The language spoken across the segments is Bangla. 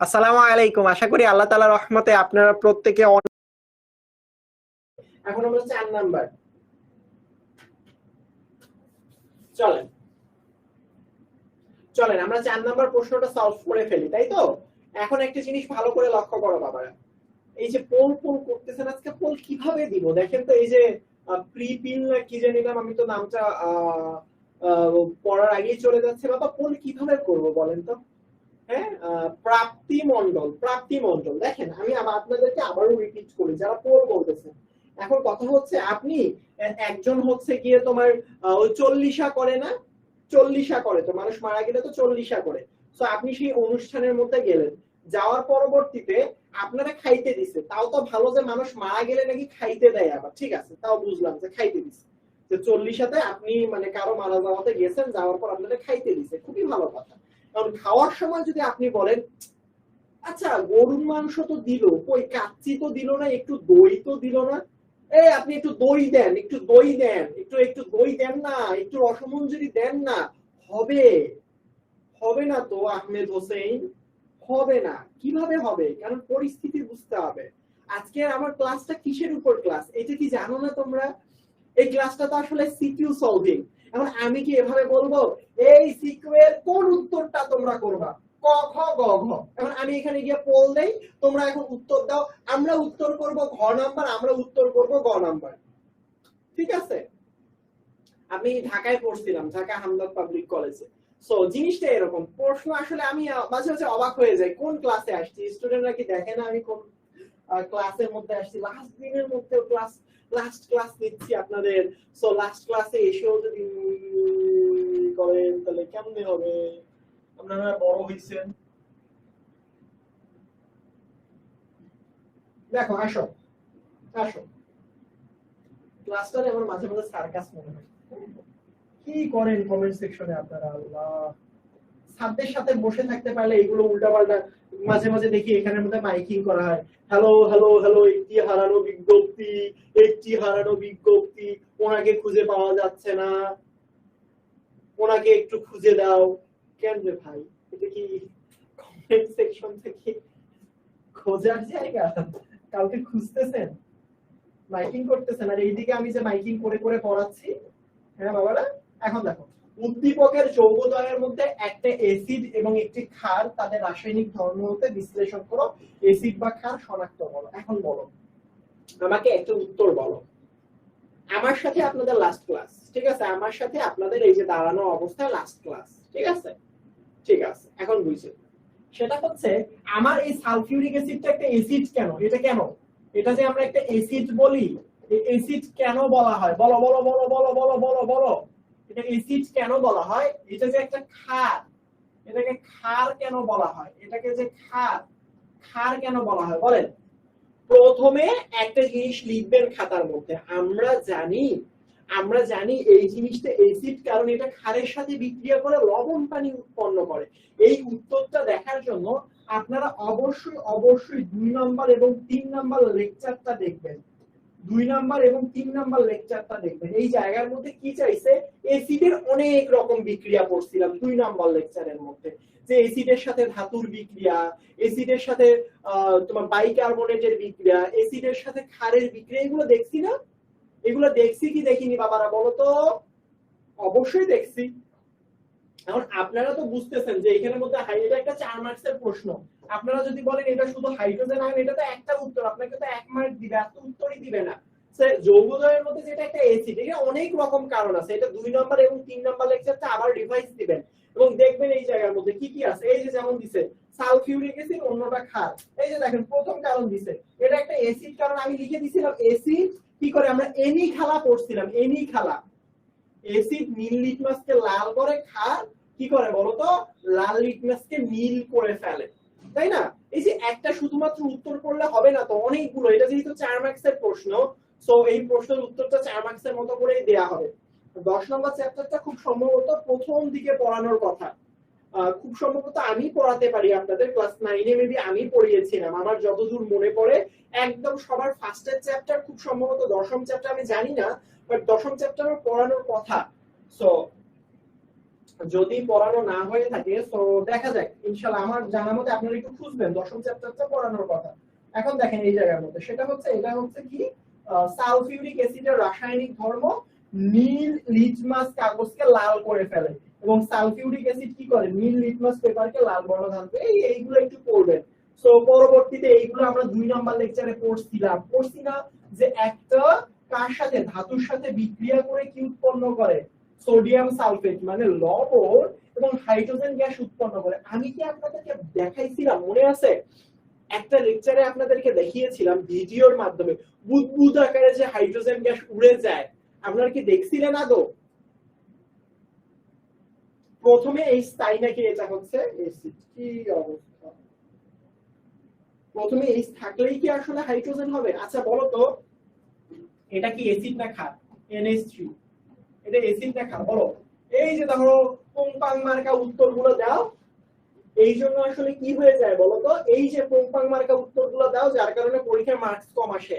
আসসালামু আলাইকুম। আশা করি আল্লাহ তাআলার রহমতে আপনারা প্রত্যেকে এখন আমরা 4 নাম্বার চলেন চলেন আমরা 4 নাম্বার প্রশ্নটা সলভ করে ফেলি, তাই তো? এখন একটা জিনিস ভালো করে লক্ষ্য করো বাবারা। এই যে পোল পোল করতেছেন, আজকে পোল কিভাবে দিব দেখেন তো। এই যে প্রিপিল না কি জানি নাম, আমি তো নামটা পড়ার আগেই চলে যাচ্ছে। বাবা পোল কিভাবে করব বলেন তো? হ্যাঁ, প্রাপ্তি মন্ডল দেখেন, আমি আপনাদেরকে আবারও রিপিট করি যারা পোল বলতেছেন। এখন কথা হচ্ছে, আপনি একজন হচ্ছে গিয়ে তোমার ওই 40 করে না, 40 করে, তো মানুষ মারা গেলে তো 40 করে। তো আপনি সেই অনুষ্ঠানের মধ্যে গেলেন, যাওয়ার পরবর্তীতে আপনারা খাইতে দিছে, তাও তো ভালো যে মানুষ মারা গেলে নাকি খাইতে দেয়। আবার ঠিক আছে, তাও বুঝলাম যে খাইতে দিছে, যে 40 আপনি মানে কারো মারা যাওয়াতে গেছেন, যাওয়ার পর আপনাদের খাইতে দিছে, খুবই ভালো কথা। কারণ খাওয়ার সময় যদি আপনি বলেন, আচ্ছা গরুর মাংস তো দিল, কই কাচ্চি তো দিল না, একটু দই তো দিল না, এই আপনি একটু দই দেন, একটু দই দেন, একটু দই দেন না, একটু রসমঞ্জরি দেন না, হবে? হবে না তো আহমেদ হোসেন, হবে না। কিভাবে হবে? কারণ পরিস্থিতি বুঝতে হবে। আজকে আমার ক্লাসটা কিসের উপর ক্লাস, এটা কি জানো না তোমরা? এই ক্লাসটা তো আসলে সিকিউ সলভিং। এখন আমি কি এভাবে বলবো, এই সিকিউ এর কোন উত্তরটা তোমরা করবা, ক খ গ ঘ? এখন আমি এখানে গিয়ে পোল দেই, তোমরা এখন উত্তর দাও। আমরা উত্তর করব ঘ নাম্বার, আমরা উত্তর করব গ নাম্বার। ঠিক আছে? আমি ঢাকায় পড়ছিলাম, ঢাকা হামদর্দ পাবলিক কলেজে। সো জিনিসটা এরকম, প্রশ্ন আসলে আমি মাঝে মাঝে অবাক হয়ে যাই, কোন ক্লাসে আসছি, স্টুডেন্টরা কি দেখে না আমি কোন ক্লাসের মধ্যে আসছি? লাস্ট দিনের মধ্যে লাস্ট ক্লাস নিচ্ছি আপনাদের। সো লাস্ট ক্লাসে এসেও যদি করেন তাহলে কেমনে হবে? আপনারা বড় হইছেন। দেখো, আসো আসো, ক্লাসটারে আমার মাঝে মাঝে সার্কাস মনে হয়। কি করেন কমেন্ট সেকশনে আপনারা, আল্লাহ! ছাত্রদের সাথে বসে থাকতে পারলে এগুলো উল্টাপাল্টা। মাঝে মাঝে দেখি এখানের মধ্যে মাইকিং করা হয়, হ্যালো হ্যালো হ্যালো, একটি হারানো বিজ্ঞপ্তি, ওনাকে খুঁজে পাওয়া যাচ্ছে না, ওনাকে একটু খুঁজে দাও। কেন রে ভাই, এটা কি কমেন্ট সেকশন থেকে খোঁজার জায়গা? কাউকে খুঁজতেছেন, মাইকিং করতেছেন, আর এইদিকে আমি যে মাইকিং করে করে পড়াচ্ছি। হ্যাঁ বাবারা, এখন দেখো, উদ্দীপকের যৌগদ্বয়ের মধ্যে একটা অ্যাসিড এবং একটি ক্ষার, তাদের রাসায়নিক ধর্ম হতে বিশ্লেষণ করো, অ্যাসিড বা ক্ষার শনাক্ত করো। এখন বলো, আমাকে একটা উত্তর বলো। আমার সাথে আপনাদের লাস্ট ক্লাস, ঠিক আছে? আমার সাথে আপনাদের এই যে দাঁড়ানো অবস্থায় লাস্ট ক্লাস, ঠিক আছে? ঠিক আছে, এখন বুঝছি। সেটা হচ্ছে, আমার এই সালফিউরিক অ্যাসিডটা একটা অ্যাসিড কেন? এটা কেন, এটা যে আমরা একটা অ্যাসিড বলি, এই অ্যাসিড কেন বলা হয়? বলো বলো বলো বলো বলো বলো বলো, এটা অ্যাসিড কেন বলা হয়? এটা যে একটা ক্ষার, এটাকে ক্ষার কেন বলা হয়? এটাকে যে ক্ষার, ক্ষার কেন বলা হয় বলেন? প্রথমে একটা জিনিস লিখবেন খাতার মধ্যে, আমরা জানি এই জিনিসটা অ্যাসিড, কারণ এটা ক্ষারের সাথে বিক্রিয়া করে লবণ পানি উৎপন্ন করে। এই উত্তরটা দেখার জন্য আপনারা অবশ্যই অবশ্যই 2 নাম্বার এবং 3 নাম্বার লেকচারটা দেখবেন। 2 নাম্বার এবং 3 নাম্বার লেকচারটা দেখবেন। এই জায়গার মধ্যে কি চাইছে, অ্যাসিডের অনেক রকম বিক্রিয়া পড়ছিলাম 2 নাম্বার লেকচারের মধ্যে, যে অ্যাসিডের সাথে ধাতুর বিক্রিয়া, অ্যাসিডের সাথে তোমার বাইকার্বনেটের বিক্রিয়া, অ্যাসিডের সাথে ক্ষারের বিক্রিয়া, এগুলো দেখছি না? এগুলো দেখছি কি দেখিনি বাবারা বলো তো? অবশ্যই দেখছি। এখন আপনারা তো বুঝতেছেন যে এখানের মধ্যে এটা একটা 4 মার্কসের প্রশ্ন। আপনারা যদি বলেন এটা শুধু হাইড্রোজেন আয়ন, এটা তো একটা উত্তর, আপনাকে তো 1 মার্ক দিবে, এত উত্তরই দিবে না। যৌগদ্বয়ের মধ্যে যেটা একটা অ্যাসিড, এটা অনেক রকম কারণ আছে। এটা 2 নাম্বার এবং 3 নাম্বার লেকচারটা আবার রিভাইজ দিবেন এবং দেখবেন এই জায়গার মধ্যে কি কি আছে। এই যে যেমন দিছে সালফিউরিক অ্যাসিড, অন্যটা ক্ষার। এই যে দেখেন প্রথম কারণ দিছে, এটা একটা অ্যাসিড, কারণ আমি লিখে দিছিলাম অ্যাসিড কি করে, আমরা এনি খালা পড়ছিলাম, এনি খালা। এসিড নীল লিটমাসকে লাল করে, ক্ষার কি করে বলতো, লাল লিটমাসকে নীল করে ফেলে, তাই না? এই যে একটা শুধুমাত্র উত্তর করলে হবে না তো, অনেকগুলো। এটা যেহেতু 4 মার্কসের প্রশ্ন, সো এই প্রশ্নের উত্তরটা 4 মার্কসের মতো করেই দেয়া হবে। 10 নম্বর চ্যাপ্টারটা খুব সম্ভবত প্রথম দিকে পড়ানোর কথা। খুব সম্ভবত আমি পড়াতে পারি আপনাদের, ক্লাস 9 এ মেবি আমি পড়িয়েছিলাম আমার যতদূর মনে পড়ে। একদম সবার ফার্স্টের চ্যাপ্টার, খুব সম্ভবত দশম চ্যাপ্টার, আমি জানি না, বাট দশম চ্যাপ্টারও পড়ানোর কথা। সো যদি পড়ানো না হয়ে থাকে তো দেখা যাক ইনশাআল্লাহ। আমার জানা মতে আপনারা একটু খুঁজবেন দশম চ্যাপ্টারটা পড়ানোর কথা। এখন দেখেন এই জায়গার মধ্যে সেটা হচ্ছে, এটা হচ্ছে কি সালফিউরিক অ্যাসিডের রাসায়নিক ধর্ম নীল লিটমাস কাগজকে লাল করে ফেলে, এবং সালফিউরিক অ্যাসিড কি করে, নীল লিটমাস পেপারকে লাল বর্ণধান করে। এইগুলো একটু পড়বেন। সো পরবর্তীতে এইগুলো আমরা 2 নম্বর লেকচারে পড়ছি না যে একটা কার সাথে, ধাতুর সাথে বিক্রিয়া করে কি উৎপন্ন করে, সোডিয়াম সালফেট মানে লবণ এবং হাইড্রোজেন গ্যাস উৎপন্ন করে। আমি কি আপনাদেরকে দেখাইছিলাম মনে আছে, একটা লেকচারে আপনাদেরকে দেখিয়েছিলাম ভিডিওর মাধ্যমে বুদবুদ আকারে যে হাইড্রোজেন গ্যাস উড়ে যায়, আপনারা কি দেখছিলেন আদৌ? প্রথমে এই তাই নাকি এটা হচ্ছে অ্যাসিড, কি অবস্থা, প্রথমে এই থাকলেই কি আসলে হাইড্রোজেন হবে? আচ্ছা বলো তো এটা কি অ্যাসিড না ক্ষার? NH3 এটা অ্যাসিড না ক্ষার বলো? এই যে ধরো পোংপাং মার্কা উত্তরগুলো দাও, এই জন্য আসলে কি হয়ে যায় বলতো, এই যে পোংপাং মার্কা উত্তরগুলো দাও যার কারণে পরীক্ষায় মার্কস কম আসে।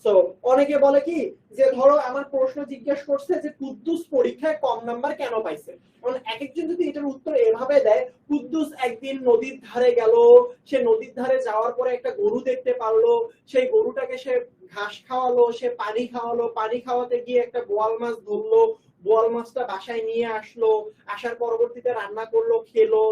সো অনেকে বলে কি যে ধরো আমার প্রশ্ন জিজ্ঞেস করছে যে কুদ্দুস পরীক্ষায় কম নাম্বার কেন পাইছে, কারণ এক একজন যদি এটার উত্তর এভাবে দেয়, কুদ্দুস একদিন নদীর ধারে গেল, সে নদীর ধারে যাওয়ার পরে একটা গরু দেখতে পারলো, সেই গরুটাকে সে ঘাস খাওয়ালো, সে পানি খাওয়ালো, পানি খাওয়াতে গিয়ে একটা বোয়াল মাছ ধরলো, বোয়াল মাছটা বাসায় নিয়ে আসলো, আসার পরবর্তীতে রান্না করলো, খেলো,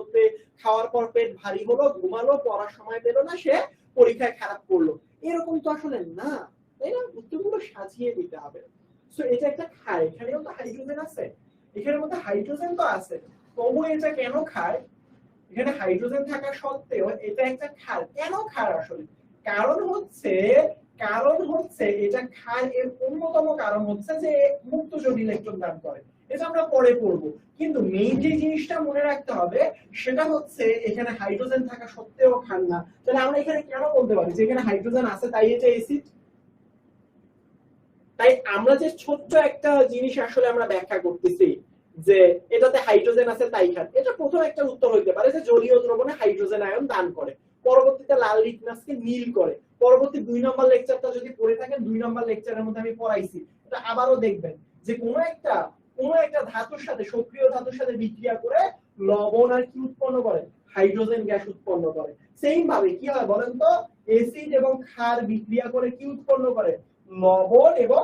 খাওয়ার পর পেট ভারী হলো, ঘুমালো, পড়ার সময় পেল না, সে পরীক্ষায় খারাপ করলো। এরকম তো আসলে না, তাই না? উত্তরগুলো সাজিয়ে দিতে হবে। সো এটা একটা খায়, এখানেও তো হাইড্রোজেন আছে, এখানের মধ্যে হাইড্রোজেন তো আছে, তবু এটা কেন খায়? এখানে হাইড্রোজেন থাকা সত্ত্বেও এটা একটা ক্ষার। কেন ক্ষার আসলে? কারণ হচ্ছে এটা ক্ষার এর অন্যতম কারণ হচ্ছে যে মুক্ত জোট ইলেকট্রন দান করে। এটা আমরা পরে পড়বো, কিন্তু মেইন যে জিনিসটা মনে রাখতে হবে সেটা হচ্ছে এখানে হাইড্রোজেন থাকা সত্ত্বেও ক্ষার না। তাহলে আমরা এখানে কেন বলতে পারি যে এখানে হাইড্রোজেন আছে তাই এটা অ্যাসিড? তাই আমরা যে ছোট্ট একটা জিনিস আসলে আমরা ব্যাখ্যা করতেছি যে এটাতে হাইড্রোজেন আছে তাই ক্ষার, এটা প্রথম একটা উত্তর হইতে পারে যে জলীয় দ্রবণে হাইড্রোজেন আয়ন দান করে, পরবর্তীতে লাল লিটমাসকে নীল করে। পরবর্তী 2 নম্বর লেকচারটা যদি পড়ে থাকেন, 2 নম্বর লেকচারের মধ্যে আমি পড়াইছি, এটা আবারও দেখবেন যে কোন একটা ধাতুর সাথে, সক্রিয় ধাতুর সাথে বিক্রিয়া করে লবণ আর কি উৎপন্ন করে, হাইড্রোজেন গ্যাস উৎপন্ন করে। সেম ভাবে কি হয় বলেন তো, অ্যাসিড এবং ক্ষার বিক্রিয়া করে কি উৎপন্ন করে, লবণ এবং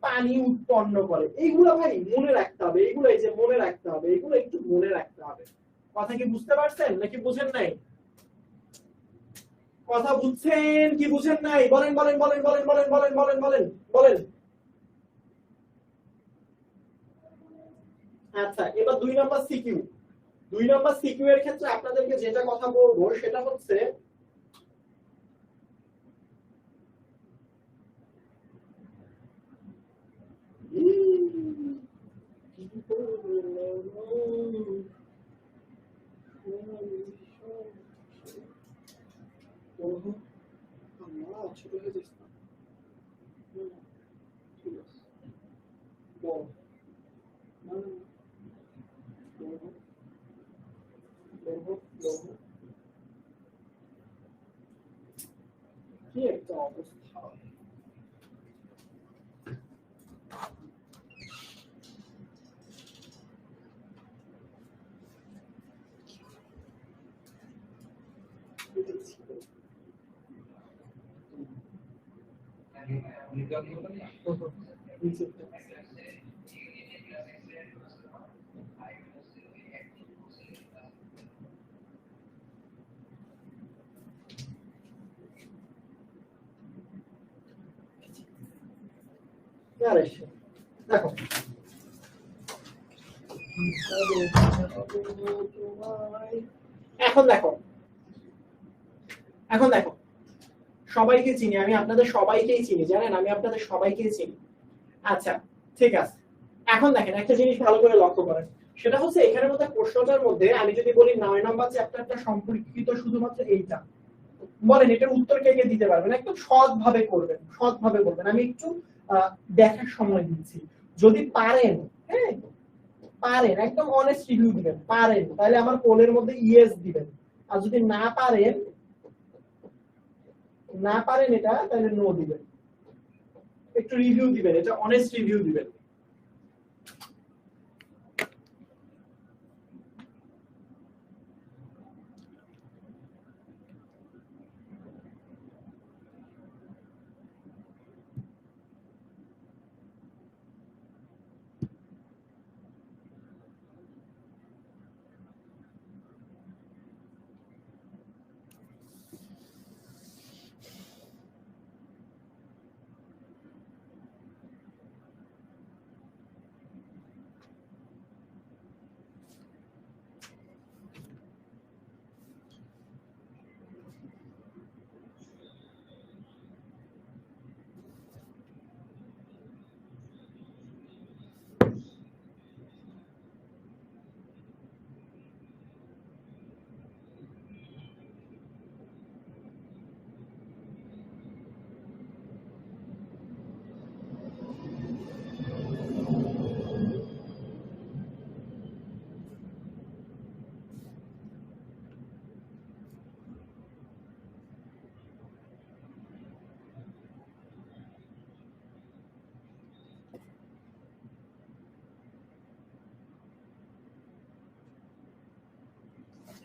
পানি উৎপন্ন করে। এইগুলো ভাই মনে রাখতে হবে, এইগুলো এই যে মনে রাখতে হবে, এগুলো একটু মনে রাখতে হবে। কথা কি বুঝতে পারছেন নাকি বুঝেন নাই? কথা বুঝছেন কি বুঝেন নাই? বলেন বলেন বলেন বলেন বলেন বলেন বলেন বলেন বলেন। আচ্ছা এবার 2 নম্বর সিকিউ। 2 নম্বর সিকিউ এর ক্ষেত্রে আপনাদেরকে যেটা কথা বলবো সেটা হচ্ছে ছোট হয়ে যাচ্ছে না, ঠিক আছে বল কি একটা অবস্থা। দেখো এখন দেখো সবাইকে চিনি আমি, আপনাদের সবাইকেই চিনি, জানেন আমি আপনাদের সবাইকেই চিনি। আচ্ছা ঠিক আছে, এখন দেখেন একটা জিনিস ভালো করে লক্ষ্য করেন, সেটা হচ্ছে এখানের মধ্যে প্রশ্নটার মধ্যে আমি যদি বলি 9 নম্বর চ্যাপ্টারটা সম্পর্কিত শুধুমাত্র এইটা, বলেন এটার উত্তর কে কে দিতে পারবেন? একটু সৎভাবে করবেন, সৎভাবে বলবেন, আমি একটু দেখার সময় দিচ্ছি। যদি পারেন, হ্যাঁ পারেন, একদম অনেস্ট রিভিউ দিবেন, পারেন তাহলে আমার পোলের মধ্যে ইয়েস দিবেন, আর যদি না পারেন এটা তাহলে নো দিবেন। একটু রিভিউ দিবেন, এটা অনেস্ট রিভিউ দিবেন।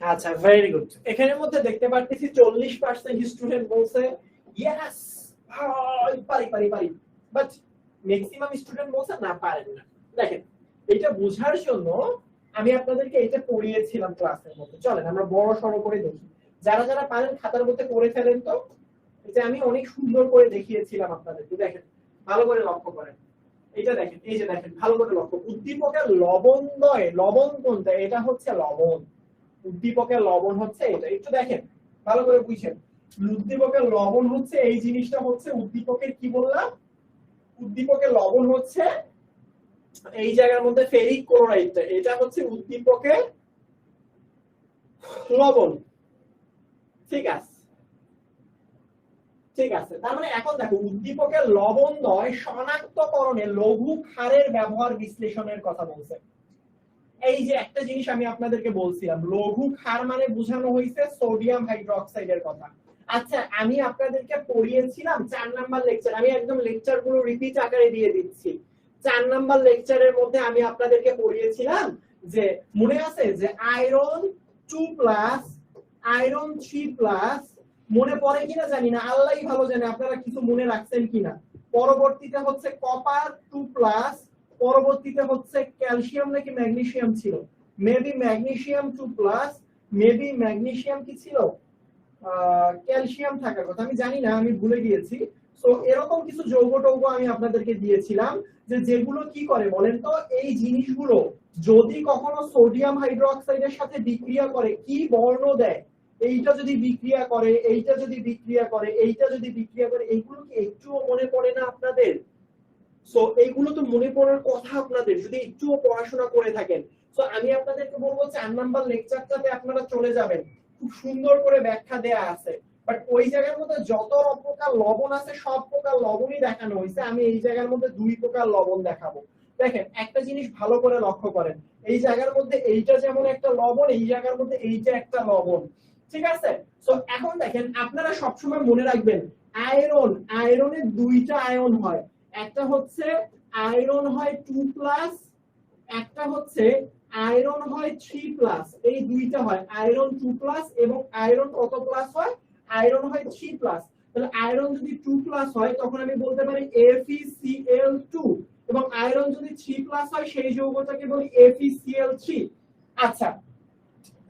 আচ্ছা, ভেরি গুড। এখানের মধ্যে দেখতে পাচ্ছি 40% স্টুডেন্ট বলছে ইয়েস, পারি পারি পারি, বাট ম্যাক্সিমাম স্টুডেন্ট বলছে না, পারেন না। দেখেন, এটা বোঝার জন্য আমি আপনাদেরকে এটা পড়িয়েছিলাম ক্লাসের মধ্যে। চলেন আমরা বড় সড়ো করে দেখি। যারা যারা পারেন খাতার মধ্যে করে ফেলেন তো। এটা আমি অনেক সুন্দর করে দেখিয়েছিলাম আপনাদেরকে। দেখেন, ভালো করে লক্ষ্য করেন। এটা দেখেন, এই যে দেখেন, ভালো করে লক্ষ্য। উদ্দীপকের লবণ দয়, লবণ কোনটা? এটা হচ্ছে লবণ। উদ্দীপকের লবণ হচ্ছে এটা। একটু দেখেন, ভালো করে বুঝেন। উদ্দীপকের লবণ হচ্ছে এই জিনিসটা, হচ্ছে উদ্দীপকের কি বললাম? উদ্দীপকের লবণ হচ্ছে এই জায়গার মধ্যে ফেরিক ক্লোরাইডটা, এটা হচ্ছে উদ্দীপকের লবণ। ঠিক আছে, ঠিক আছে। তার মানে এখন দেখো, উদ্দীপকের লবণ দয় শনাক্তকরণে লঘু ক্ষারের ব্যবহার বিশ্লেষণের কথা বলছে। এই যে একটা জিনিস আমি আপনাদেরকে বলছিলাম, লঘু ক্ষার মানে বোঝানো হয়েছে সোডিয়াম হাইড্রোক্সাইডের কথা। আচ্ছা, আমি আপনাদেরকে পড়িয়েছিলাম 4 নাম্বার লেকচার, আমি একদম লেকচারগুলো রিপিট আকারে দিয়ে দিচ্ছি। 4 নাম্বার লেকচারের মধ্যে আমি আপনাদেরকে পড়িয়েছিলাম যে, মনে আছে যে আয়রন 2 প্লাস, আয়রন 3 প্লাস, মনে পড়ে কিনা জানি না, আল্লাহই ভালো জানে আপনারা কিছু মনে রাখছেন কিনা। পরবর্তীতে হচ্ছে কপার 2 প্লাস, পরবর্তীতে হচ্ছে ক্যালসিয়াম নাকি ম্যাগনেসিয়াম ছিল, maybe magnesium 2 plus, maybe magnesium কি ছিল, ক্যালসিয়াম থাকার কথা, আমি জানি না, আমি ভুলে গিয়েছি। সো এরকম কিছু যৌগ টৌগ আমি আপনাদেরকে দিয়েছিলাম, যে যেগুলো কি করে বলেন তো, এই জিনিসগুলো যদি কখনো সোডিয়াম হাইড্রোক্সাইডের সাথে বিক্রিয়া করে কি বর্ণ দেয়, এইটা যদি বিক্রিয়া করে, এইটা যদি বিক্রিয়া করে, এইটা যদি বিক্রিয়া করে, এইগুলো কি একটুও মনে পড়ে না আপনাদের? সো এইগুলো তো মনে পড়ার কথা আপনাদের, যদি একটুও পড়াশোনা করে থাকেন। সো আমি আপনাদেরকে বলবো 4 নাম্বার লেকচারটাতে আপনারা চলে যাবেন, খুব সুন্দর করে ব্যাখ্যা দেয়া আছে। বাট ওই জায়গার মধ্যে যত প্রকার লবণ আছে সব প্রকার লবণই দেখানো হয়েছে, আমি এই জায়গার মধ্যে 2 প্রকার লবণ দেখাবো। দেখেন, একটা জিনিস ভালো করে লক্ষ্য করেন, এই জায়গার মধ্যে এইটা যেমন একটা লবণ, এই জায়গার মধ্যে এইটা একটা লবণ। ঠিক আছে? সো এখন দেখেন, আপনারা সবসময় মনে রাখবেন, আয়রন, আয়রনের 2টা আয়ন হয়, একটা হচ্ছে আয়রন হয় 2 প্লাস, একটা হচ্ছে আয়রন হয় 3 প্লাস। এই দুইটা হয় আয়রন 2 প্লাস, এবং আয়রন কত প্লাস হয়? আয়রন হয় 3 প্লাস। তাহলে আয়রন যদি 2 প্লাস হয় তখন আমি বলতে পারি FeCl2, এবং আয়রন যদি 3 প্লাস হয় সেই যৌগটাকে বলি FeCl3। আচ্ছা,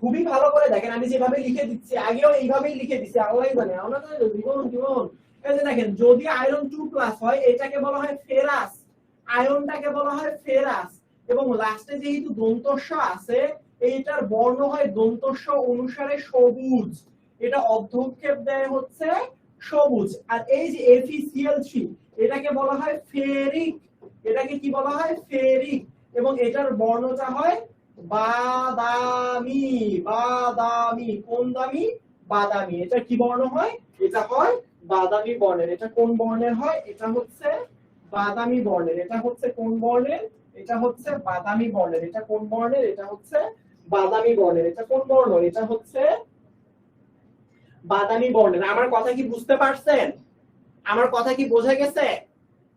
খুবই ভালো করে দেখেন, আমি যেভাবে লিখে দিচ্ছি, আগেও এইভাবেই লিখে দিচ্ছি, আল্লাহই জানে আমরা তো জীবন জীবন। এই যে দেখেন, যদি আয়রন 2 প্লাস হয় এটাকে বলা হয় ফেরাস, আয়রনটাকে বলা হয় ফেরাস, এবং লাস্টে যেহেতু দন্তস্ব আছে, এইটার বর্ণ হয় দন্তস্ব অনুসারে সবুজ, এটা অর্ধক্ষেপ দেয় হচ্ছে সবুজ। আর এই যে FeCl3, এটাকে বলা হয় ফেরিক, এটাকে কি বলা হয়? ফেরিক, এবং এটার বর্ণটা হয় বাদামি, বাদামি। কোন দামি? বাদামি। এটা কি বর্ণ হয়? এটা হয় বাদামি বর্ণের। এটা কোন বর্ণের হয়? এটা হচ্ছে বাদামি বর্ণের। এটা হচ্ছে কোন বর্ণের? এটা হচ্ছে বাদামি বর্ণের। এটা কোন বর্ণের? এটা হচ্ছে বাদামি বর্ণের। এটা কোন বর্ণ? এটা হচ্ছে বাদামি বর্ণের। আমার কথা কি বুঝতে পারছেন? আমার কথা কি বোঝা গেছে?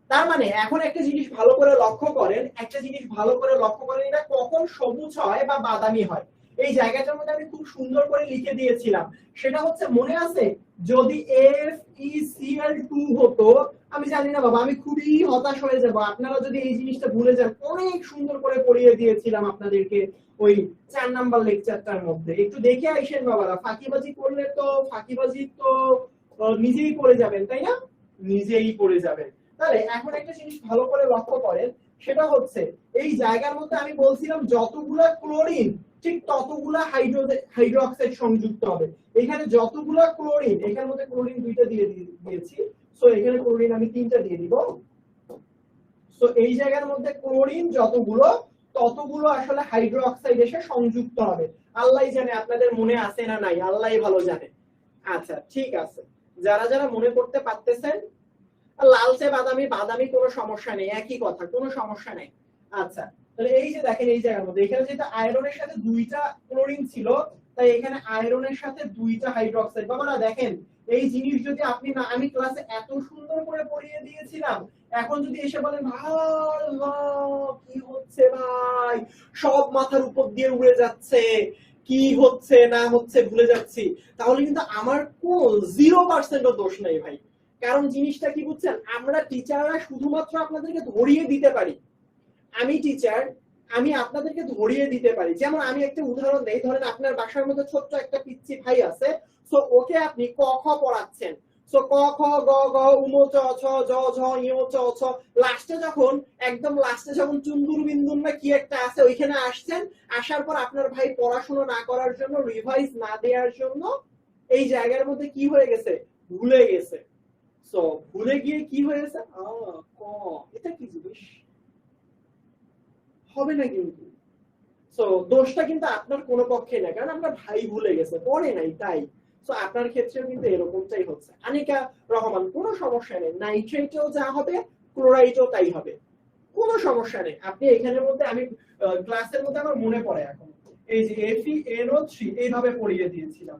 তার মানে এখন একটা জিনিস ভালো করে লক্ষ্য করেন, একটা জিনিস ভালো করে লক্ষ্য করেন, এটা কখন সবুজ হয় বা বাদামি হয়। এই জায়গাটার মধ্যে আমি খুব সুন্দর করে লিখে দিয়েছিলাম, সেটা হচ্ছে মনে আছে, যদি FeCl2 হতো, আমি জানি না বাবা, আমি খুবই হতাশ হয়ে যাব আপনারা যদি এই জিনিসটা ভুলে যান। অনেক সুন্দর করে পড়িয়ে দিয়েছিলাম আপনাদেরকে ওই 4 নাম্বার লেকচারটার মধ্যে। একটু দেখে আইসেন বাবারা, ফাঁকিবাজি করলে তো, ফাঁকিবাজি তো নিজেই করে যাবেন, তাই না? নিজেই করে যাবেন। তাহলে এখন একটা জিনিস ভালো করে লক্ষ্য করেন, সেটা হচ্ছে এই জায়গার মধ্যে আমি বলছিলাম যতগুলা ক্লোরিন ঠিক ততগুলা হাইড্রোক্সাইড সংযুক্ত হবে। এখানে যতগুলা ক্লোরিন, এখানের মধ্যে ক্লোরিন 2টা দিয়ে দিয়েছি, সো এখানে ক্লোরিন আমি 3টা দিয়ে দিব। সো এই জায়গার মধ্যে ক্লোরিন যতগুলো, ততগুলো আসলে হাইড্রোক্সাইড এসে সংযুক্ত হবে। আল্লাহই জানে আপনাদের মনে আছে না নাই, আল্লাহই ভালো জানে। আচ্ছা, ঠিক আছে, যারা যারা মনে করতে পারতেছেন, লালচে বাদামি, বাদামি কোনো সমস্যা নেই, একই কথা, কোনো সমস্যা নেই। আচ্ছা, তাহলে এই যে দেখেন, এই জায়গার মধ্যে এখানে যেটা আয়রনের সাথে 2টা ক্লোরিন ছিল, তাই এখানে আয়রনের সাথে 2টা হাইড্রোক্সাইড। বাবারা দেখেন, এই জিনিস যদি আপনি না, আমি ক্লাসে এত সুন্দর করে পড়িয়ে দিয়েছিলাম, এখন যদি এসে বলেন ভাই কি হচ্ছে ভাই, সব মাথার উপর দিয়ে উড়ে যাচ্ছে, কি হচ্ছে না হচ্ছে ভুলে যাচ্ছি, তাহলে কিন্তু আমার কোনো 0% দোষ নাই ভাই। কারণ জিনিসটা কি বুঝছেন, আমরা টিচাররা শুধুমাত্র আপনাদেরকে ধরিয়ে দিতে পারি। আমি টিচার, আমি আপনাদেরকে ধরিয়ে দিতে পারি। যেমন আমি একটা উদাহরণ দেই, ধরেন আপনার বাসার মধ্যে ছোট্ট একটা পিচ্চি ভাই আছে, সো ওকে আপনি ক খ পড়াচ্ছেন, সো ক খ গ গ উম চ ছ জ ঝ ঞ চ ছ, লাস্টে যখন একদম লাস্টে যখন চুন্দুর বিন্দুর না কি একটা আছে ওইখানে আসছেন, আসার পর আপনার ভাই পড়াশোনা না করার জন্য, রিভাইজ না দেওয়ার জন্য এই জায়গার মধ্যে কি হয়ে গেছে, ভুলে গেছে। সো ভুলে গিয়ে কি হয়েছে, ক, এটা কি জিনিস হবে না কিন্তু। সো দোষটা কিন্তু আপনার কোনো পক্ষে না, কারণ আমরা ভাই ভুলে গেছে, পড়ে নাই তাই। সো আপনার ক্ষেত্রেও কিন্তু এরকমটাই হচ্ছে। আনিকা রহমান, কোনো সমস্যা নেই, নাইট্রেটেও যা হবে ক্লোরাইডও তাই হবে, কোনো সমস্যা নেই। আপনি এখানের মধ্যে আমি ক্লাসের মধ্যে আমার মনে পড়ে এখন এই যে FeNO3 এইভাবে পড়িয়ে দিয়েছিলাম।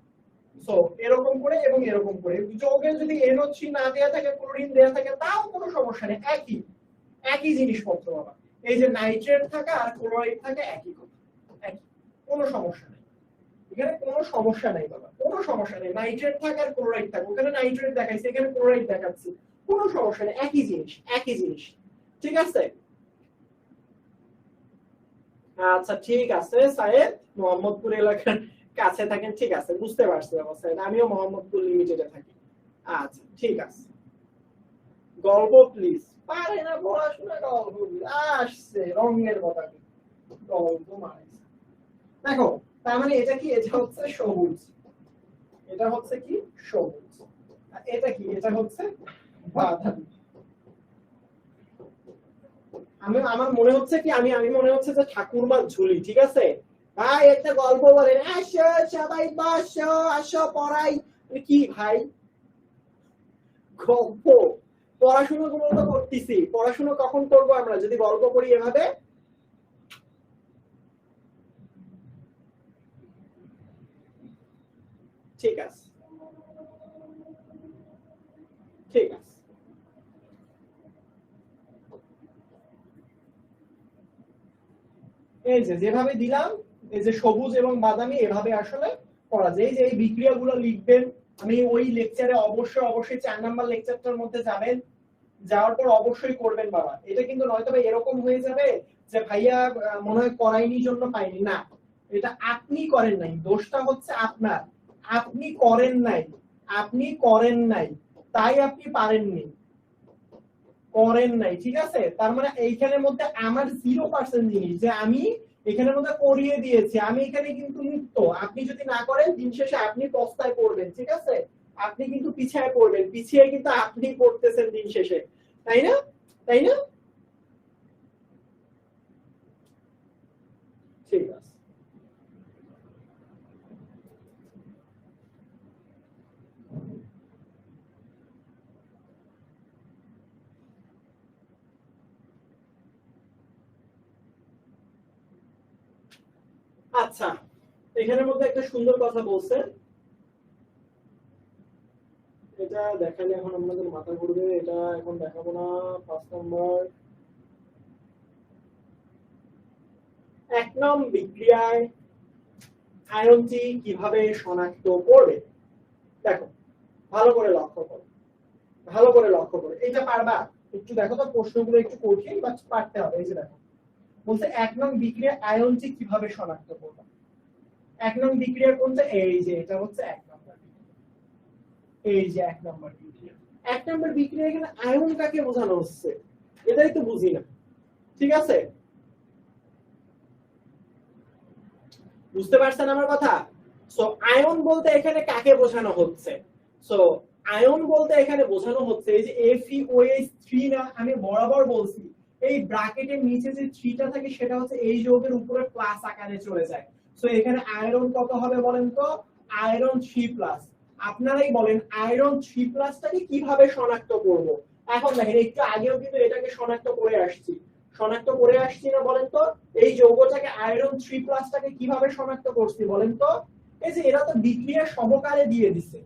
সো এরকম করে এবং এরকম করে যৌগে যদি NO3 না দেয়া থাকে, ক্লোরিন দেয়া থাকে, তাও কোনো সমস্যা নেই, একই একই জিনিসপত্র বাবা। এই যে নাইট্রেট থাকা আর ক্লোরাইড থাকা একই কথা, একই, কোনো সমস্যা নেই এখানে, কোনো সমস্যা নাই বাবা, কোনো সমস্যা নেই। নাইট্রেট থাকা আর ক্লোরাইড থাকা, ওখানে নাইট্রেট দেখাইছে এখানে ক্লোরাইড দেখাচ্ছি, কোনো সমস্যা নেই, একই জিনিস একই জিনিস। ঠিক আছে, আচ্ছা ঠিক আছে সাহেব, মোহাম্মদপুর এলাকার কাছে থাকেন, ঠিক আছে বুঝতে পারছি বাবা সাহেব, আমিও মোহাম্মদপুর লিমিটেডে থাকি। আচ্ছা ঠিক আছে, গল্প প্লিজ, পারে না পড়াশোনা, গল্প আসছে রঙের কথা, গল্প মারাইছে। দেখো তার মানে এটা কি, এটা হচ্ছে সবুজ, এটা হচ্ছে কি সবুজ, আর এটা কি, এটা হচ্ছে বাদামি। আমার মনে হচ্ছে কি, আমি মনে হচ্ছে যে ঠাকুরমার ঝুলি, ঠিক আছে ভাই একটা গল্প বলেন, আসো সবাই বসো, আসো পড়াই, কি ভাই গল্প, পড়াশোনা গুলো তো করতেছি, পড়াশোনা কখন করবো আমরা যদি গল্প করি এভাবে। ঠিক আছে ঠিক আছে, এই যে যেভাবে দিলাম, এই যে সবুজ এবং বাদামি এভাবে আসলে করা যায়। এই যে এই বিক্রিয়াগুলো লিখবেন, আমি ওই লেকচারে অবশ্যই অবশ্যই 4 নাম্বার লেকচারটার মধ্যে যাবেন, যাওয়ার পর অবশ্যই করবেন বাবা। এটা কিন্তু নয়তো এরকম হয়ে যাবে যে ভাইয়া মনে হয় করাইনি জন্য পাইনি, না, এটা আপনি করেন নাই, দোষটা হচ্ছে আপনার, আপনি করেন নাই, আপনি করেন নাই, তাই আপনি পারেননি, করেন নাই, ঠিক আছে। তার মানে এইখানের মধ্যে আমার 0% জিনিস যে আমি এখানের মধ্যে করিয়ে দিয়েছি, আমি এখানে কিন্তু মুক্ত। আপনি যদি না করেন দিন শেষে আপনি পস্তায় পড়বেন, ঠিক আছে, আপনি কিন্তু পিছিয়ে পড়বেন, পিছিয়ে কিন্তু আপনি পড়তেছেন দিন শেষে, তাই না, তাই না। ঠিক আছে, আচ্ছা এখানের মধ্যে একটা সুন্দর কথা বলছেন, এটা দেখালে এখন আপনাদের মাথা ঘুরবে, এটা এখন দেখাবো না। 5 নম্বর, 1 নং বিক্রিয়ায় আয়নটি কিভাবে শনাক্ত করবে। দেখো ভালো করে লক্ষ্য করো, ভালো করে লক্ষ্য করো, এটা পারবা, একটু দেখো তো প্রশ্নগুলো একটু কঠিন বাট পারতে হবে। এই যে দেখো বলছে 1 নং বিক্রিয়া আয়নটি কিভাবে শনাক্ত করবে। 1 নং বিক্রিয়া কোনটা, এই যে এটা হচ্ছে 1 নম্বর, এই যে 1 নম্বর বিক্রিয়া। 1 নম্বর বিক্রিয়া এখানে আয়ন কাকে বোঝানো হচ্ছে, এটাই তো বুঝি না, ঠিক আছে, বুঝতে পারছেন আমার কথা। সো আয়ন বলতে এখানে কাকে বোঝানো হচ্ছে, সো আয়ন বলতে এখানে বোঝানো হচ্ছে এই যে FeOH3 না, আমি বরাবর বলছি এই ব্র্যাকেটের নিচে যে 3টা থাকে সেটা হচ্ছে এই যৌগের উপরে প্লাস আকারে চলে যায়। সো এখানে আয়রন কত হবে বলেন তো, আয়রন 3+। আপনারাই বলেন আয়রন 3+টাকে কিভাবে শনাক্ত করব। এখন দেখেন একটু আগেও কিন্তু এটাকে শনাক্ত করে আসছি, শনাক্ত করে আসছি না বলেন তো, এই যৌগটাকে আয়রন 3+টাকে কিভাবে শনাক্ত করছি বলেন তো, এই যে এরা তো বিক্রিয়া সহকারে দিয়ে দিছে,